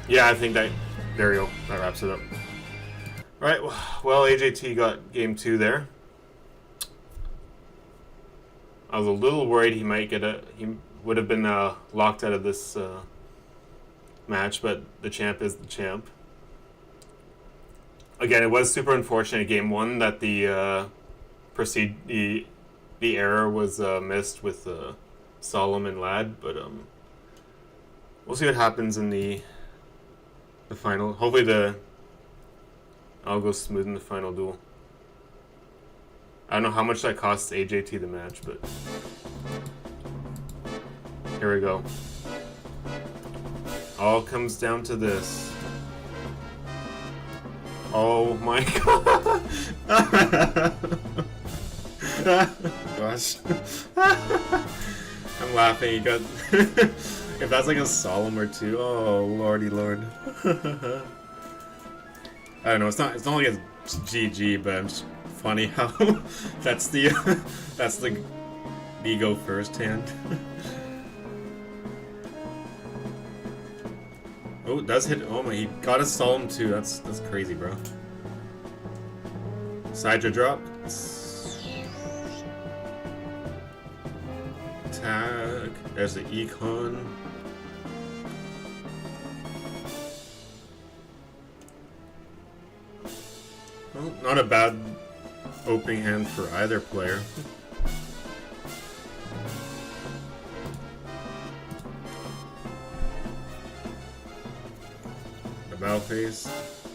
Yeah, I think that, there we go, that wraps it up. Alright, well, AJT got game 2 there. I was a little worried he might get he would have been locked out of this match, but the champ is the champ. Again, it was super unfortunate game 1 that the error was missed with Solemn and Lad, but we'll see what happens in the final. Hopefully I'll go smooth in the final duel. I don't know how much that costs AJT the match, but here we go. All comes down to this. Oh my god! Gosh. I'm laughing, you got... if that's like a Solemn or 2, oh lordy lord. I don't know, it's not like it's GG, but I'm just funny how that's the go first hand. Oh, it does hit. Oh my, he got a Solemn too. That's crazy, bro. Sidra drop. Attack. There's the Econ. Well, not a bad opening hand for either player. The bow face.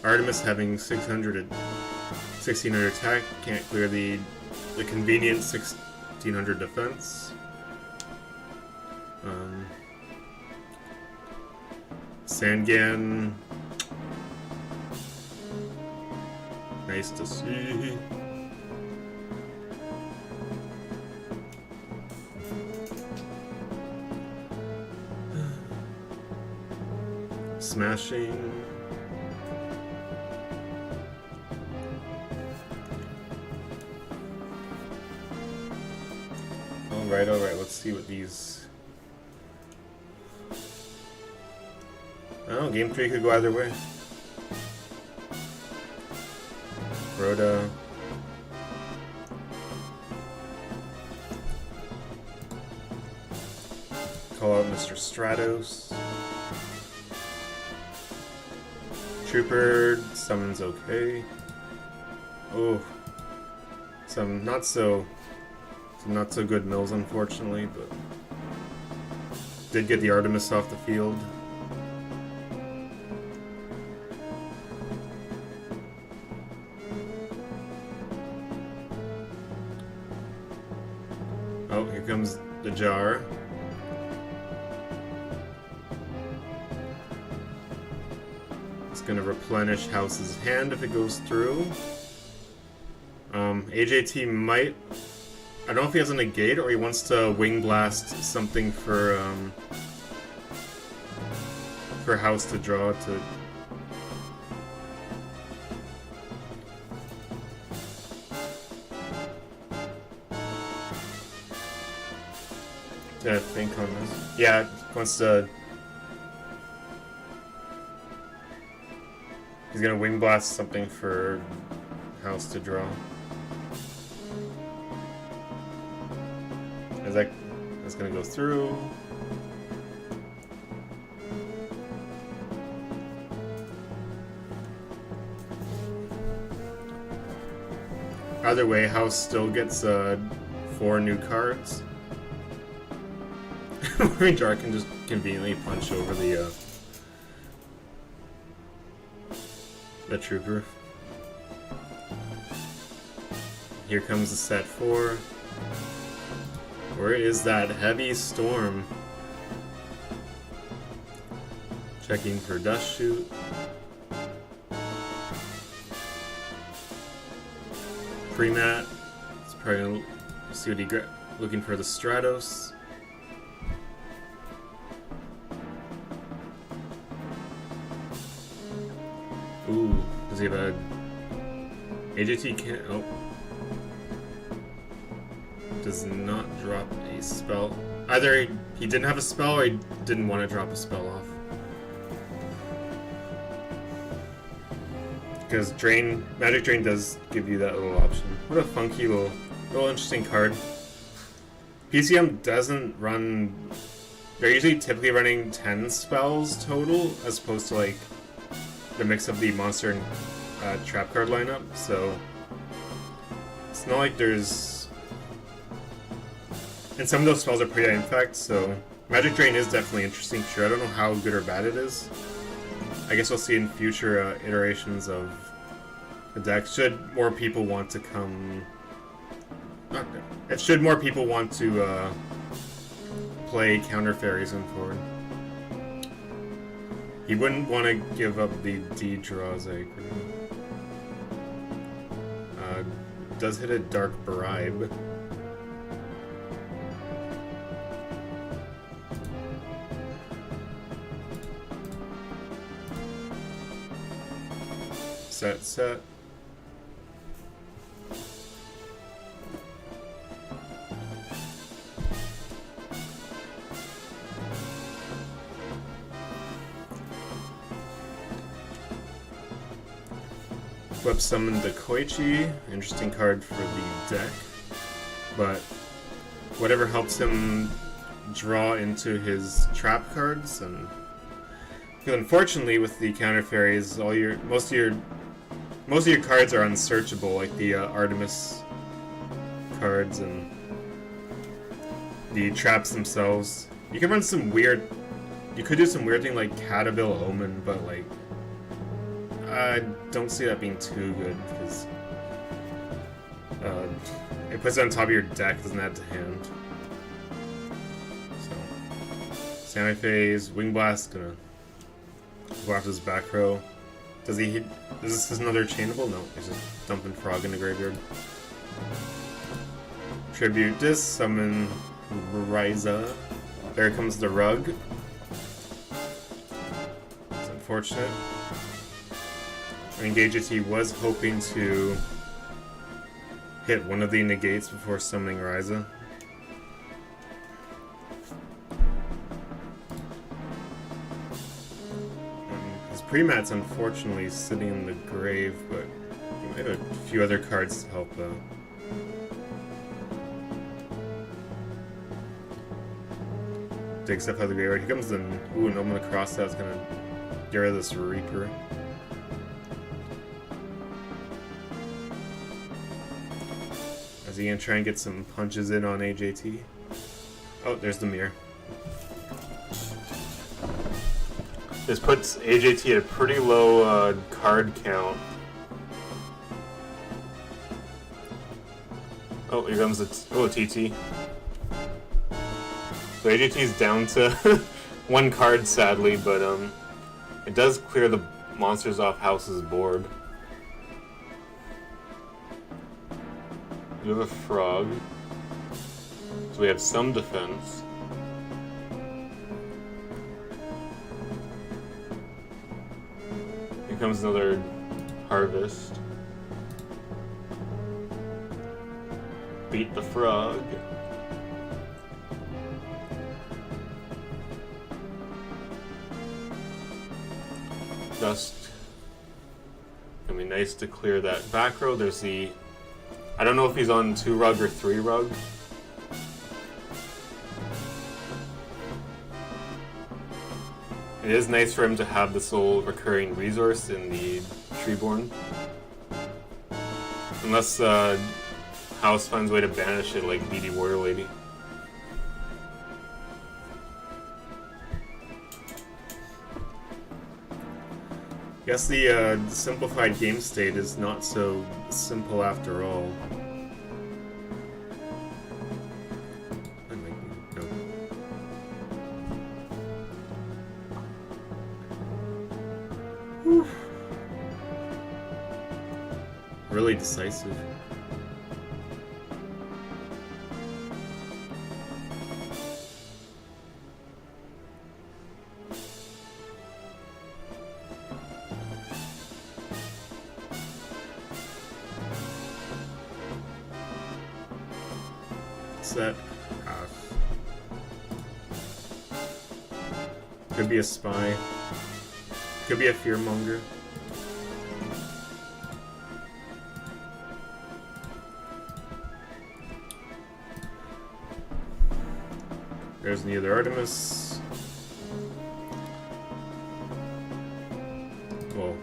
Artemis having 1600 attack, can't clear the convenient 1600 defense. Sangan. Nice to see. Smashing. Alright, let's see what these... Oh, game 3 could go either way. Rhoda. Call out Mr. Stratos. Trooper, summons okay. Oh, some not so good mills, unfortunately, but did get the Artemis off the field. Oh, here comes the jar. Gonna replenish House's hand if it goes through. AJT might... I don't know if he has a negate or he wants to wing blast something for House to draw to think on this. Yeah, wants to... He's gonna wing blast something for House to draw. That's gonna go through. Either way, House still gets 4 new cards. Jar can just conveniently punch over the trooper. Here comes the set 4. Where is that heavy storm? Checking for dust shoot. Pre-mat. It's probably gonna see what he looking for the Stratos. Ooh, does he have a AJT can't does not drop a spell. Either he didn't have a spell or he didn't want to drop a spell off. Because Magic Drain does give you that little option. What a funky little interesting card. PCM doesn't run. They're usually typically running 10 spells total, as opposed to like the mix of the monster and trap card lineup. So it's not like there's. And some of those spells are pretty high impact. So Magic Drain is definitely interesting. Sure, I don't know how good or bad it is. I guess we'll see in future iterations of the deck. Should more people want to come... Should more people want to play counter fairies going forward. He wouldn't want to give up the DrHouse, I agree. Does hit a Dark Bribe. Set. Flip summon the Koichi, interesting card for the deck, but whatever helps him draw into his trap cards, and because unfortunately with the counter fairies, most of your cards are unsearchable, like the Artemis cards and the traps themselves. You can run some weird. You could do some weird thing like Catabile Omen, but like I don't see that being too good because it puts it on top of your deck, doesn't add to hand. So Sami Phase, Wing Blast, gonna go after his back row. Does he hit? Is this another chainable? No, he's just dumping Frog in the graveyard. Tribute this, summon Ryza. There comes the rug. It's unfortunate. I think AJT was hoping to hit one of the negates before summoning Ryza. His pre-mat's unfortunately sitting in the grave, but he might have a few other cards to help out. Dig stuff out of the graveyard. Here comes the an Omen across that's gonna get rid of this Reaper. Is he gonna try and get some punches in on AJT? Oh, there's the mirror. This puts AJT at a pretty low card count. Oh, here comes the TT. So AJT's down to one card, sadly, but it does clear the monsters off House's board. We have a Frog, so we have some defense. Here comes another Harvest. Beat the Frog. Dust. Gonna be nice to clear that back row. There's the... I don't know if he's on 2 rug or 3 rug. It is nice for him to have this little recurring resource in the Treeborn. Unless House finds a way to banish it like BD Warrior Lady. Guess the simplified game state is not so simple after all. No. Whew. Really decisive. Set half. Could be a spy. Could be a fearmonger. There's the other Artemis. Well,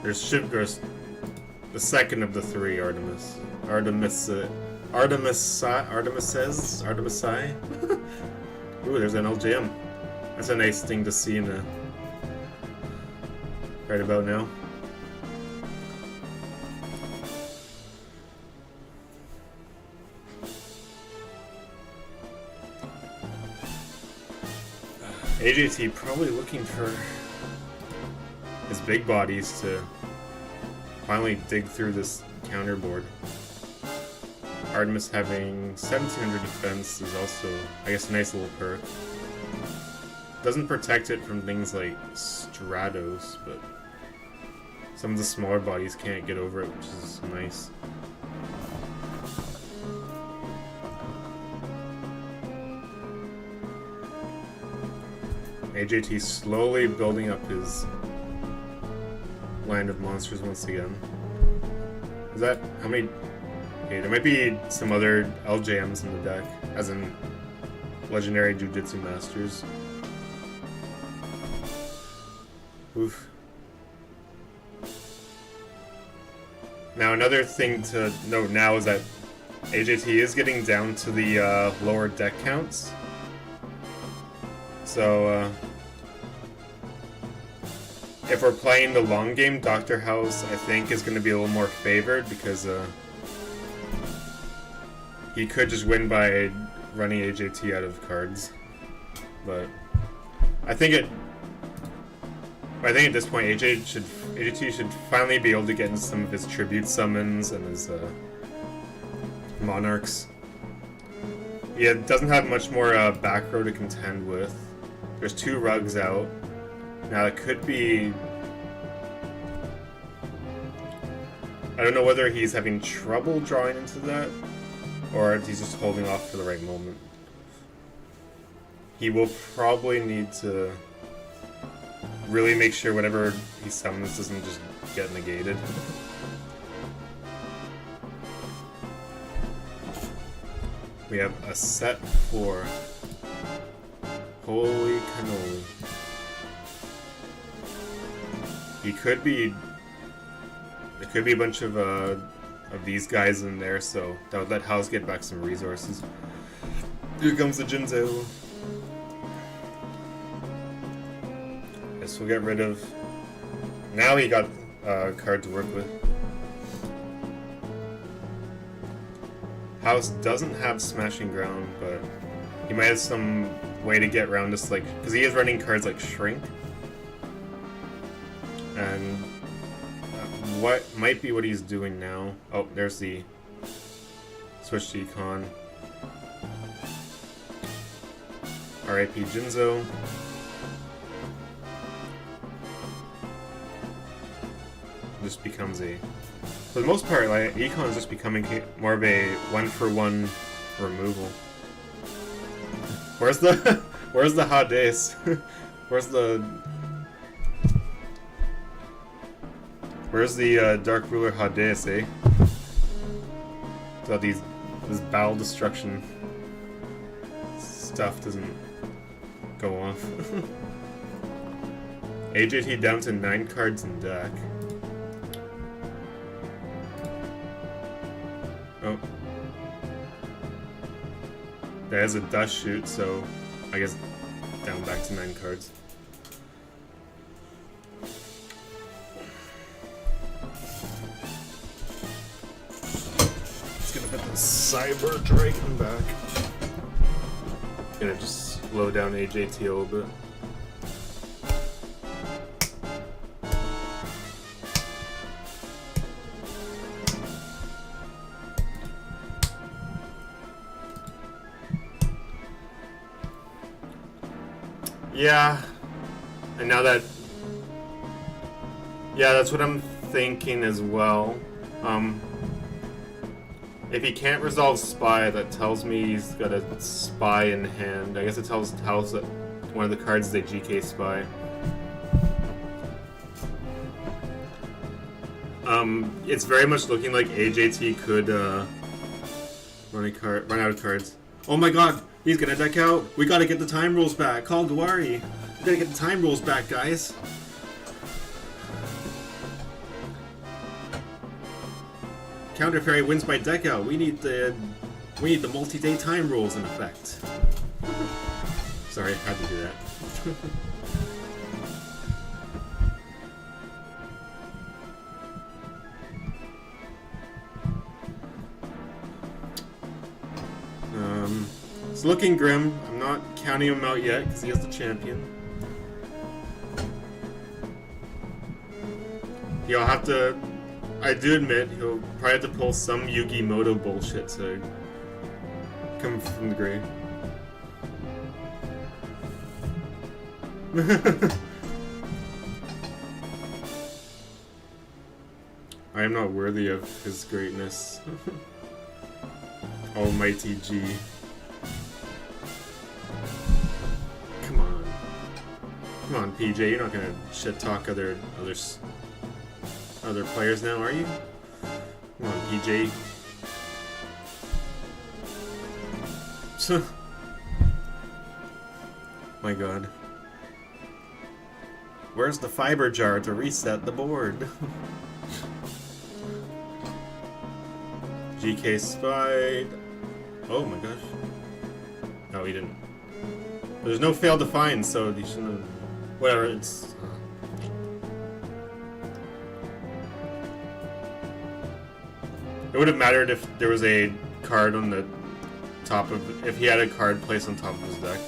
there's the second of the three Artemis. Artemisi. Ooh, there's an LJM. That's a nice thing to see in a right about now. AJT probably looking for his big bodies to finally dig through this counter board. Artemis having 1700 defense is also, I guess, a nice little perk. Doesn't protect it from things like Stratos, but some of the smaller bodies can't get over it, which is nice. AJT slowly building up his land of monsters once again. Is that how many? Okay, there might be some other LJMs in the deck, as in legendary Jujutsu Masters. Oof. Now another thing to note now is that AJT is getting down to the lower deck counts. So, if we're playing the long game, DrHouse, I think, is going to be a little more favored because he could just win by running AJT out of cards. But I think at this point, AJT should finally be able to get in some of his tribute summons and his monarchs. He doesn't have much more back row to contend with. There's 2 rugs out. Now it could be... I don't know whether he's having trouble drawing into that, or if he's just holding off for the right moment. He will probably need to really make sure whatever he summons doesn't just get negated. We have a set 4. Holy cannoli. He could be... There could be a bunch of these guys in there, so that would let House get back some resources. Here comes the Jinzo. Guess we'll get rid of... Now he got a card to work with. House doesn't have Smashing Ground, but he might have some way to get around this, like, because he is running cards like Shrink. And what might be what he's doing now. Oh, there's the switch to Econ. RIP Jinzo. This becomes a... For the most part, like, Econ is just becoming more of a one-for-one removal. Where's the... Where's the Hades? Where's the... Where's the Dark Ruler Hades, eh? So this bowel destruction stuff doesn't go off. AJT down to 9 cards in deck. Oh. That has a dust shoot, so I guess down back to 9 cards. Just gonna put the Cyber Dragon back. Gonna just slow down AJT a little bit. Yeah, and now that, yeah, that's what I'm thinking as well. If he can't resolve Spy, that tells me he's got a Spy in hand. I guess it tells House that one of the cards is a GK Spy. It's very much looking like AJT could run out of cards. Oh my god! He's gonna deck out. We gotta get the time rules back. Call Gawari. We gotta get the time rules back, guys. Counter Fairy wins by deck out. We need the multi-day time rules in effect. Sorry, I had to do that. It's looking grim. I'm not counting him out yet because he is the champion. He'll have to, I do admit, he'll probably have to pull some Yugi Moto bullshit to come from the grave. I am not worthy of his greatness. Almighty G. Come on, PJ, you're not gonna shit talk other players now, are you? Come on, PJ. My god. Where's the fiber jar to reset the board? GK spied. Oh my gosh. No, he didn't. There's no fail to find, so he shouldn't have. Whatever, it's. It would have mattered if there was a card on the top of. If he had a card placed on top of his deck.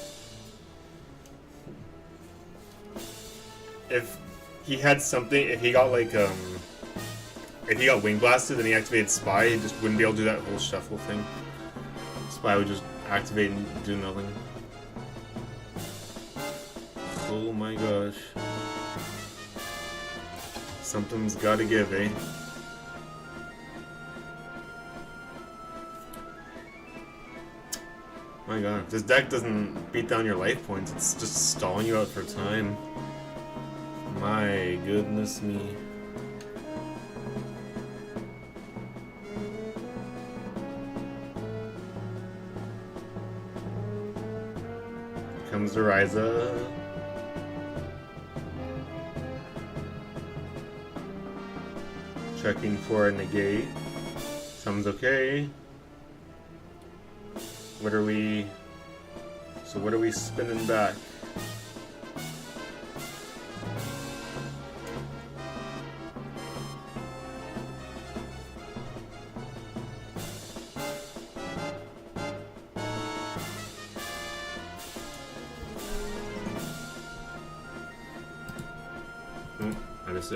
If he had something. If he got like, if he got Wing Blasted and he activated Spy, he just wouldn't be able to do that whole shuffle thing. Spy would just activate and do nothing. Oh my gosh. Something's gotta give, eh? My god, if this deck doesn't beat down your life points, it's just stalling you out for time. My goodness me. Comes the Ryza. Checking for a negate. Sounds okay. What are we... So what are we spinning back?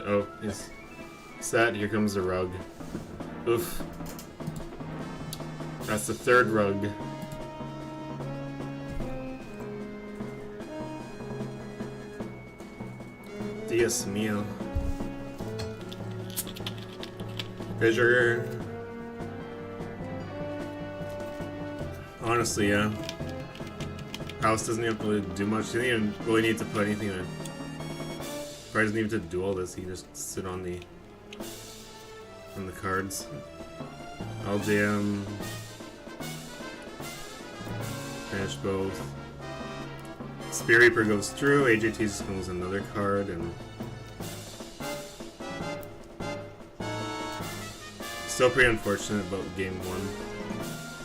Oh, yes. Set, here comes the rug. Oof. That's the third rug. Dios mío. Fissure. Honestly, yeah. House doesn't have to do much. He doesn't even really need to put anything in it. Probably doesn't even have to do all this. He can just sit on the cards. LJM. Finish both. Spear Reaper goes through. AJT just pulls another card and Still pretty unfortunate about game 1.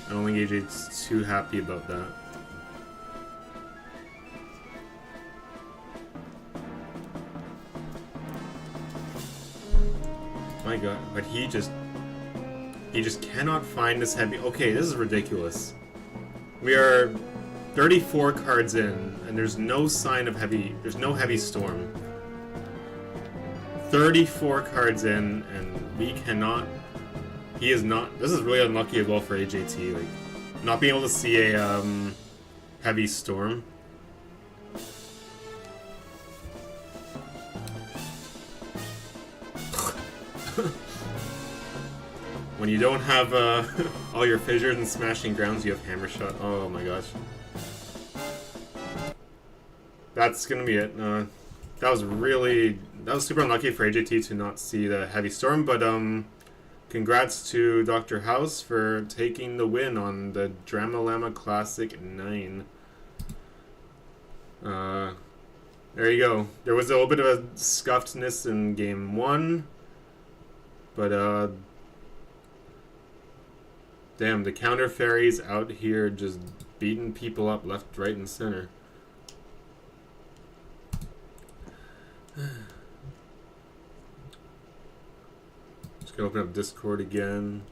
I don't think AJ's too happy about that. My god, but he just cannot find this heavy. Okay, this is ridiculous. We are 34 cards in, and there's no sign of heavy. There's no heavy storm. 34 cards in, and we cannot. He is not. This is really unlucky as well for AJT. Like, not being able to see a heavy storm. When you don't have all your fissures and smashing grounds, you have hammer shot. Oh my gosh. That's gonna be it. That was super unlucky for AJT to not see the heavy storm, but congrats to DrHouse for taking the win on the Llama Classic 9. There you go. There was a little bit of a scuffedness in game 1, but damn, the counter fairies out here just beating people up left, right, and center. Just gonna open up Discord again.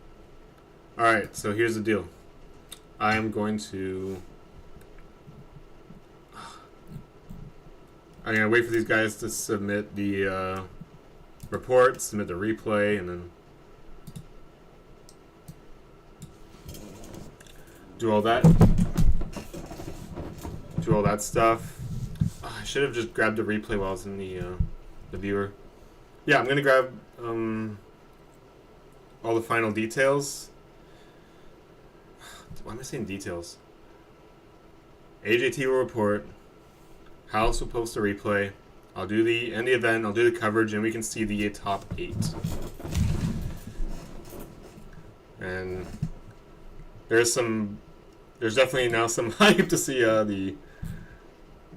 Alright, so here's the deal. I am going to... I'm gonna wait for these guys to submit the report, submit the replay, and then do all that stuff. Oh, I should have just grabbed the replay while I was in the viewer. Yeah, I'm gonna grab all the final details. Why am I saying details? AJT will report. House will post a replay. I'll do the end the event. I'll do the coverage, and we can see the top 8. And there's definitely now some hype to see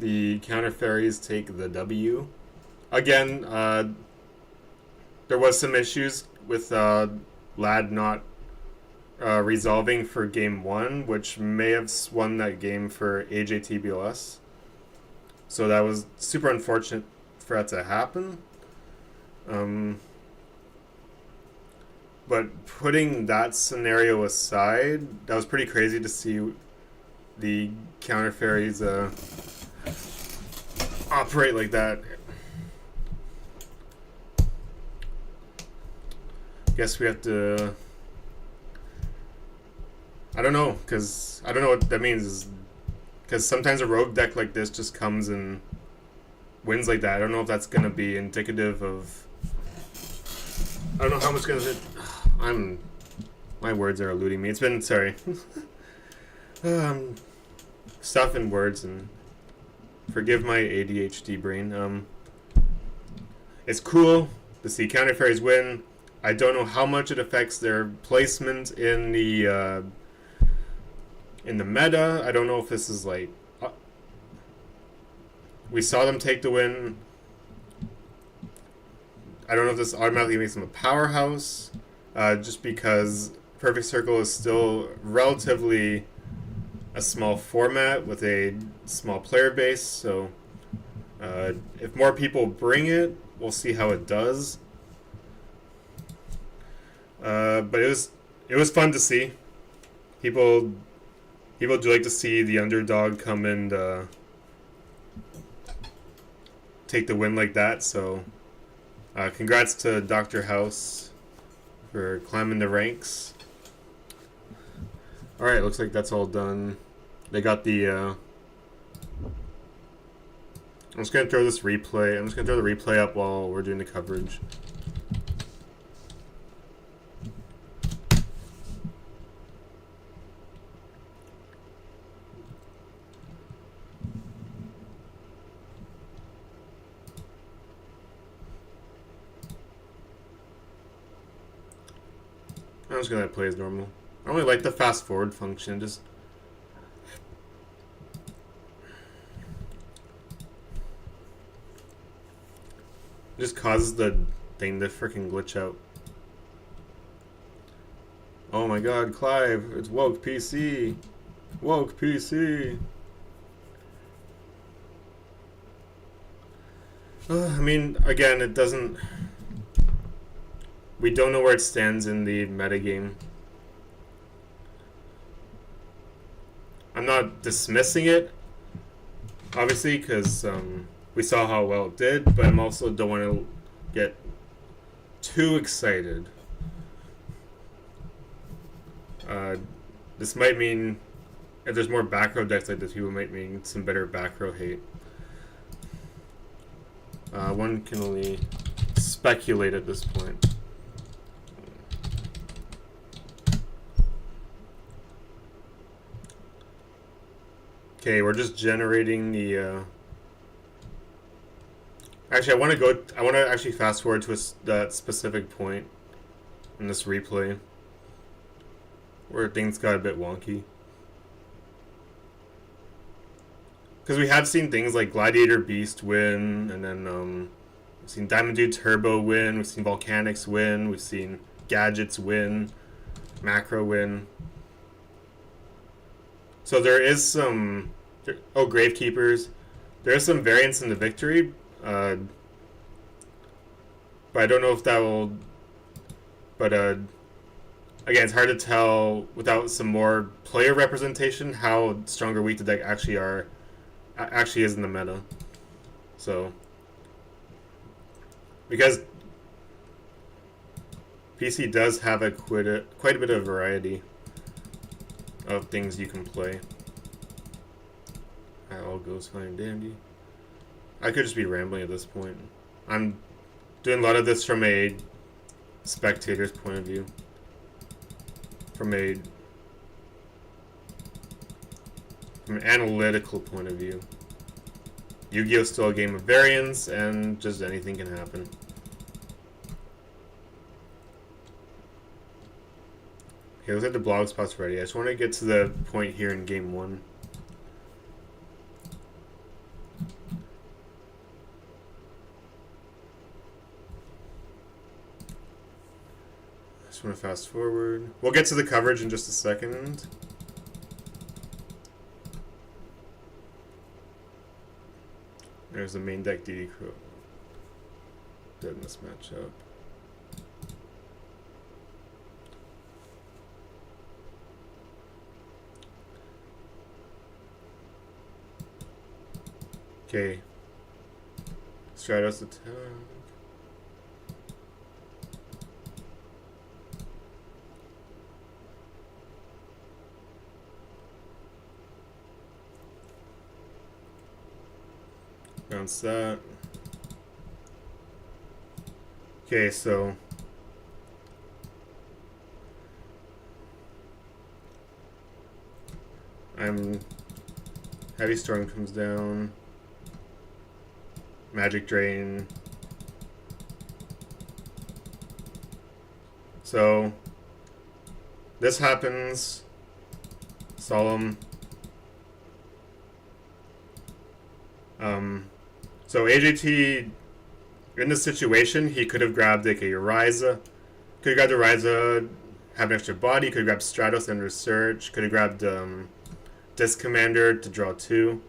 the counter fairies take the W. Again, there was some issues with Lad not resolving for game 1, which may have won that game for AJTBLS. So that was super unfortunate for that to happen. But putting that scenario aside, that was pretty crazy to see the counter fairies operate like that. Guess we have to... I don't know, because I don't know what that means. Because sometimes a rogue deck like this just comes and wins like that. I don't know if that's going to be indicative of... I don't know how much going to... My words are eluding me. It's been... Sorry. Stuff in words, and forgive my ADHD brain. It's cool to see counter fairies win. I don't know how much it affects their placement in the meta. I don't know if this is like... we saw them take the win. I don't know if this automatically makes them a powerhouse, just because Perfect Circle is still relatively a small format with a small player base, so if more people bring it, we'll see how it does. But it was fun to see. People do like to see the underdog come and take the win like that, so congrats to DrHouse for climbing the ranks. Alright, looks like that's all done. They got the... I'm just going to throw this replay. I'm just going to throw the replay up while we're doing the coverage. I'm just gonna play as normal. I only like the fast forward function, just causes the thing to freaking glitch out. Oh my god, Clive, it's woke PC. Woke PC. I mean, again, it doesn't... We don't know where it stands in the metagame. I'm not dismissing it, obviously, because we saw how well it did, but I'm also don't want to get too excited. This might mean, if there's more back row decks like this, people might mean some better back row hate. One can only speculate at this point. Okay, we're just generating the. Actually, I want to actually fast forward to that specific point in this replay where things got a bit wonky. Because we have seen things like Gladiator Beast win, and then we've seen Diamond Dude Turbo win, we've seen Volcanics win, we've seen Gadgets win, Macro win. So there is some... Oh, Gravekeepers. There is some variance in the victory, but I don't know if that will... But again, it's hard to tell without some more player representation how strong or weak the deck actually is in the meta. So, because PC does have quite a bit of variety of things you can play. That all goes fine and dandy. I could just be rambling at this point. I'm doing a lot of this from a spectator's point of view. From an analytical point of view. Yu-Gi-Oh! Is still a game of variance, and just anything can happen. Okay, looks like the blog spot's ready. I just want to get to the point here in game 1. I just want to fast forward. We'll get to the coverage in just a second. There's the main deck DD Crow. Didn't this match up? Okay. Stratos attack. Bounce that. Okay, so Heavy Storm comes down. Magic Drain. So this happens. Solemn. So AJT, in this situation, he could have grabbed like a Uriza. Could have grabbed Uriza, have an extra body. Could have grabbed Stratos and Research. Could have grabbed Disc Commander to draw 2.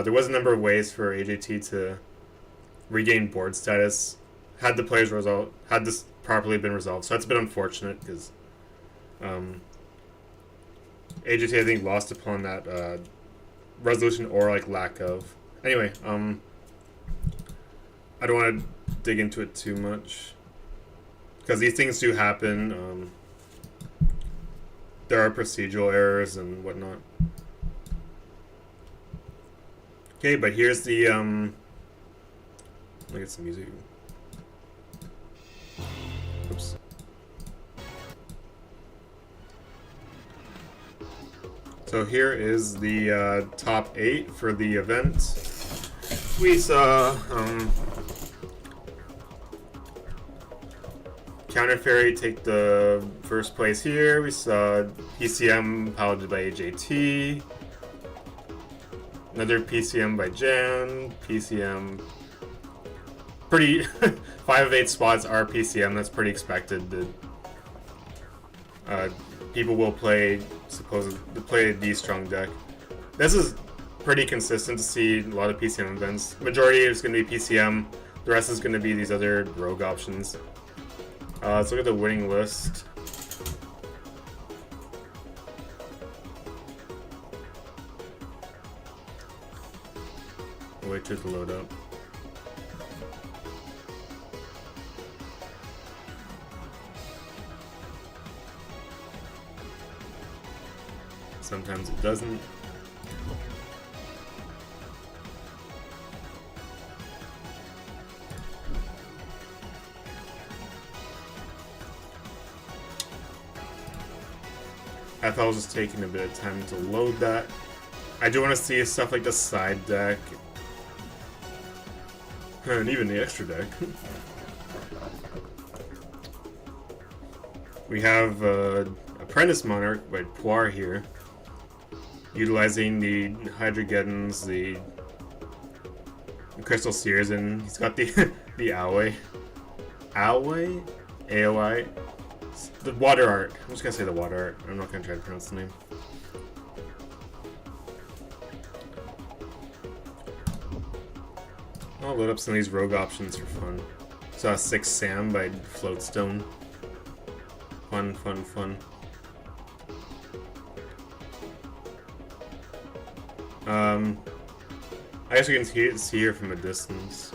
There was a number of ways for AJT to regain board status had the players had this properly been resolved. So that's a bit unfortunate because AJT I think lost upon that resolution or like lack of. Anyway, I don't want to dig into it too much because these things do happen. There are procedural errors and whatnot. Okay, but here's the let me get some music. Oops. So here is the top 8 for the event. We saw Counter Fairy take the first place here. We saw PCM piloted by AJT. Another PCM by Jan. PCM. Pretty. 5 of 8 spots are PCM. That's pretty expected. people will play a D-strong deck. This is pretty consistent to see a lot of PCM events. Majority is going to be PCM. The rest is going to be these other rogue options. Let's look at the winning list. Wait for it to load up. Sometimes it doesn't. FL is just taking a bit of time to load that. I do want to see stuff like the side deck. And even the extra deck. We have Apprentice Monarch by Poir here. Utilizing the Hydrogeddons, the Crystal Seers, and he's got the the Alway. Alway? AOI? The Water Art. I'm just gonna say the Water Art. I'm not gonna try to pronounce the name. I'll load up some of these rogue options for fun. Saw 6 Sam by Floatstone. Fun, fun, fun. I guess we can see here from a distance.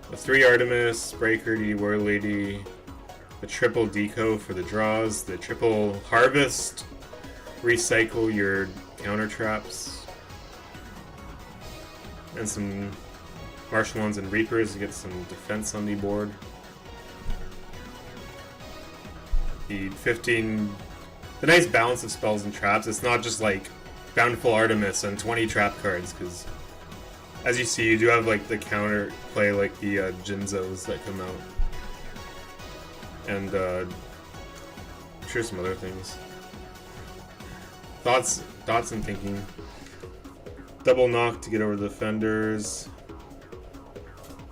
The 3 Artemis, Breaker, the War Lady, the triple Deco for the draws, the triple Harvest, recycle your counter traps, and some Martial Ones and Reapers to get some defense on the board. The 15, the nice balance of spells and traps. It's not just like Bountiful Artemis and 20 trap cards, because as you see, you do have like the counter play, like the Jinzos that come out, and I'm sure some other things. Thoughts and thinking. Double knock to get over the defenders.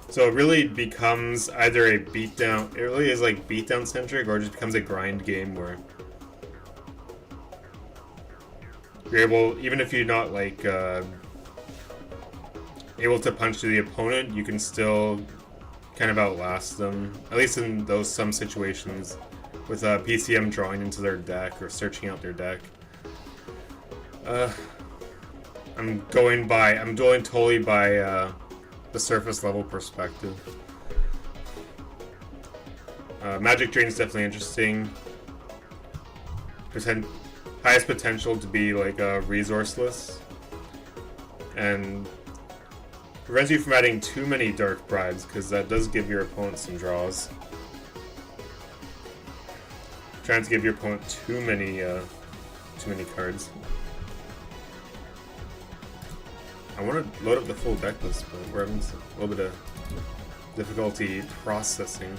So it really becomes either a beatdown. It really is like beatdown centric, or it just becomes a grind game where you're able, even if you're not like able to punch to the opponent, you can still kind of outlast them. At least in those some situations, with PCM drawing into their deck or searching out their deck. I'm going totally by the surface level perspective. Magic Drain is definitely interesting. Highest potential to be like resourceless, and prevents you from adding too many Dark Bribes, because that does give your opponent some draws. Trying to give your opponent too many cards. I want to load up the full deck list, but we're having a little bit of difficulty processing.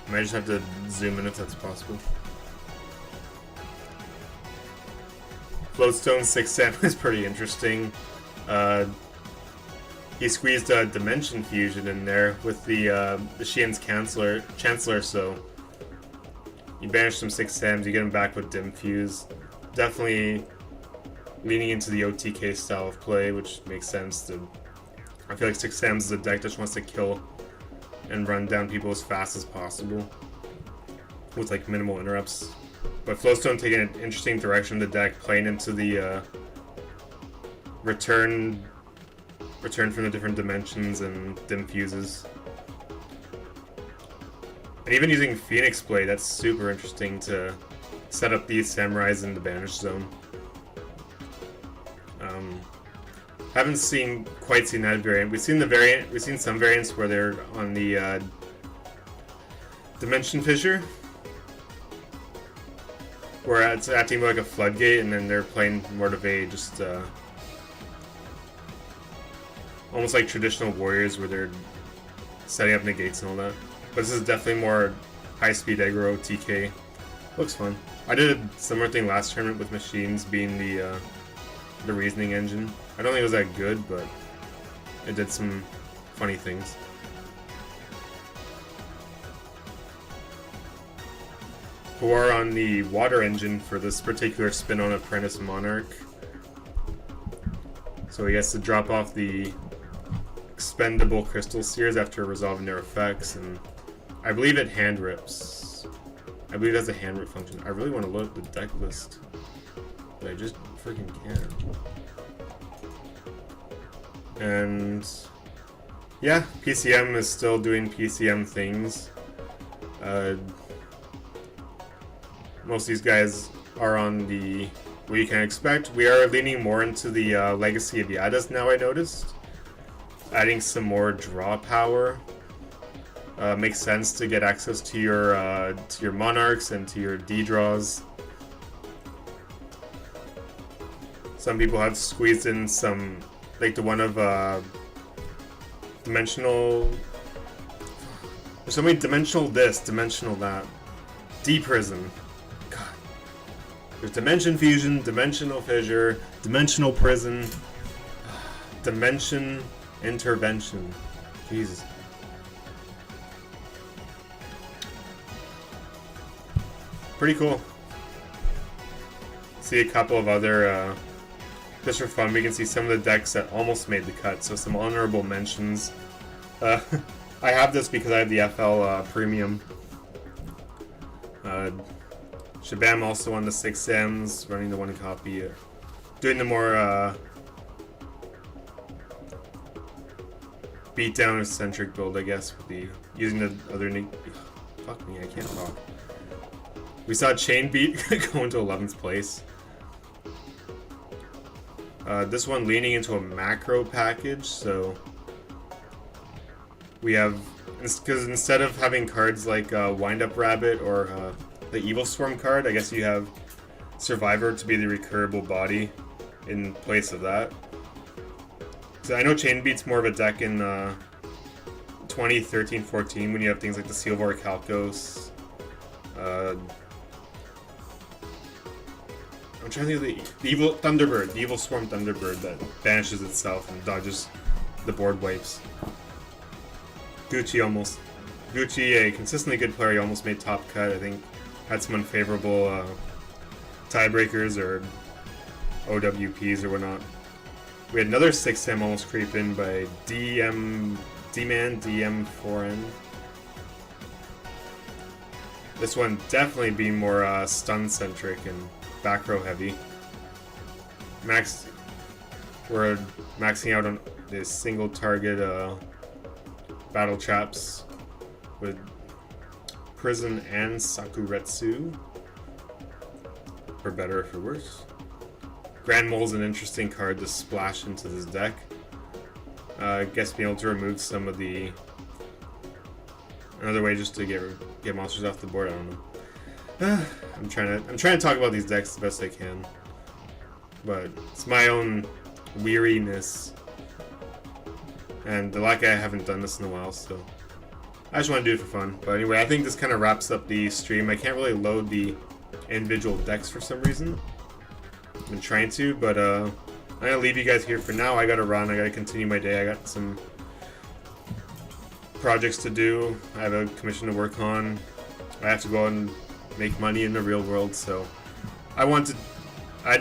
I might just have to zoom in if that's possible. Floatstone 6 Sam is pretty interesting. He squeezed a Dimension Fusion in there with the Shien's Chancellor, so you banish some 6 Sams, you get him back with Dim Fuse. Definitely leaning into the OTK style of play, which makes sense. I feel like 6 Sams is a deck that just wants to kill and run down people as fast as possible with like minimal interrupts. But Floatstone taking an interesting direction in the deck, playing into the return from the different dimensions and Dim Fuses. And even using Phoenix Blade, that's super interesting to set up these Samurais in the Banish Zone. Haven't quite seen that variant. We've seen some variants where they're on the Dimension Fissure, where it's acting like a floodgate, and then they're playing more of a just almost like traditional warriors, where they're setting up negates and all that. But this is definitely more high-speed aggro TK. Looks fun. I did a similar thing last tournament with machines being the reasoning engine. I don't think it was that good, but it did some funny things. who are on the water engine for this particular spin on Apprentice Monarch. So he has to drop off the expendable crystal sears after resolving their effects, and I believe it hand rips. I believe it has a hand rip function. I really want to load up the deck list, but I just freaking can't. And yeah, PCM is still doing PCM things. Most of these guys are on the what you can expect. We are leaning more into the legacy of Yadas now, I noticed. Adding some more draw power. Makes sense to get access to your Monarchs and to your D-draws. Some people have squeezed in some, like the one of dimensional. There's so many dimensional this, dimensional that. D-Prism. God. There's Dimension Fusion, Dimensional Fissure, Dimensional Prison, Dimension Intervention. Jesus. Pretty cool. See a couple of other, just for fun, we can see some of the decks that almost made the cut, so some honorable mentions. I have this because I have the FL Premium. Shabam also on the 6Ms, running the one copy. Doing the more beatdown centric build, I guess, with the using the other. Fuck me, I can't talk. We saw Chain Beat go into 11th place. This one leaning into a macro package, so we have, because instead of having cards like Wind Up Rabbit or the Evil Swarm card, I guess you have Survivor to be the recurable body in place of that. So I know Chain Beat's more of a deck in 2013-14 when you have things like the Sealvor Calcos. I'm trying to think of the Evil Thunderbird, the Evil Swarm Thunderbird that banishes itself and dodges the board wipes. Gucci, a consistently good player, he almost made top cut. I think had some unfavorable tiebreakers or OWPs or whatnot. We had another 6M almost creep in by D-Man, DM4N. This one definitely being more stun-centric and back row heavy. We're maxing out on this single target battle traps with Prison and Sakuretsu, for better or for worse. Grand Mole's an interesting card to splash into this deck. I guess being able to remove some of the another way just to get monsters off the board. I don't know. I'm trying to talk about these decks the best I can, but it's my own weariness and the lack I haven't done this in a while, so I just want to do it for fun. But anyway, I think this kind of wraps up the stream. I can't really load the individual decks for some reason. I've been trying to, but I'm gonna leave you guys here for now. I gotta run. I gotta continue my day. I got some projects to do. I have a commission to work on. I have to go out and make money in the real world, so I had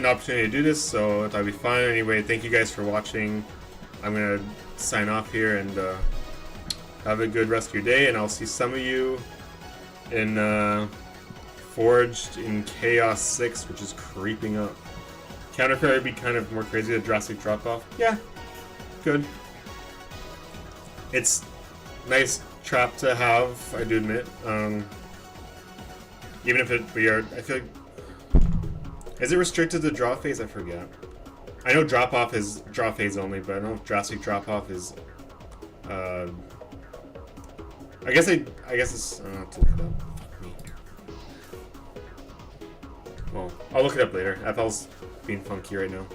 an opportunity to do this, so I thought it'd be fun. Anyway, thank you guys for watching. I'm gonna sign off here and have a good rest of your day, and I'll see some of you in Forged in Chaos 6, which is creeping up. Counterfeit would be kind of more crazy, a drastic drop off. Yeah, good. It's nice trap to have, I do admit. Even if I feel like, is it restricted to draw phase? I forget. I know drop off is draw phase only, but I don't know if drastic drop off is. I guess it's. I'll have to look it up. Well, I'll look it up later. FL's being funky right now.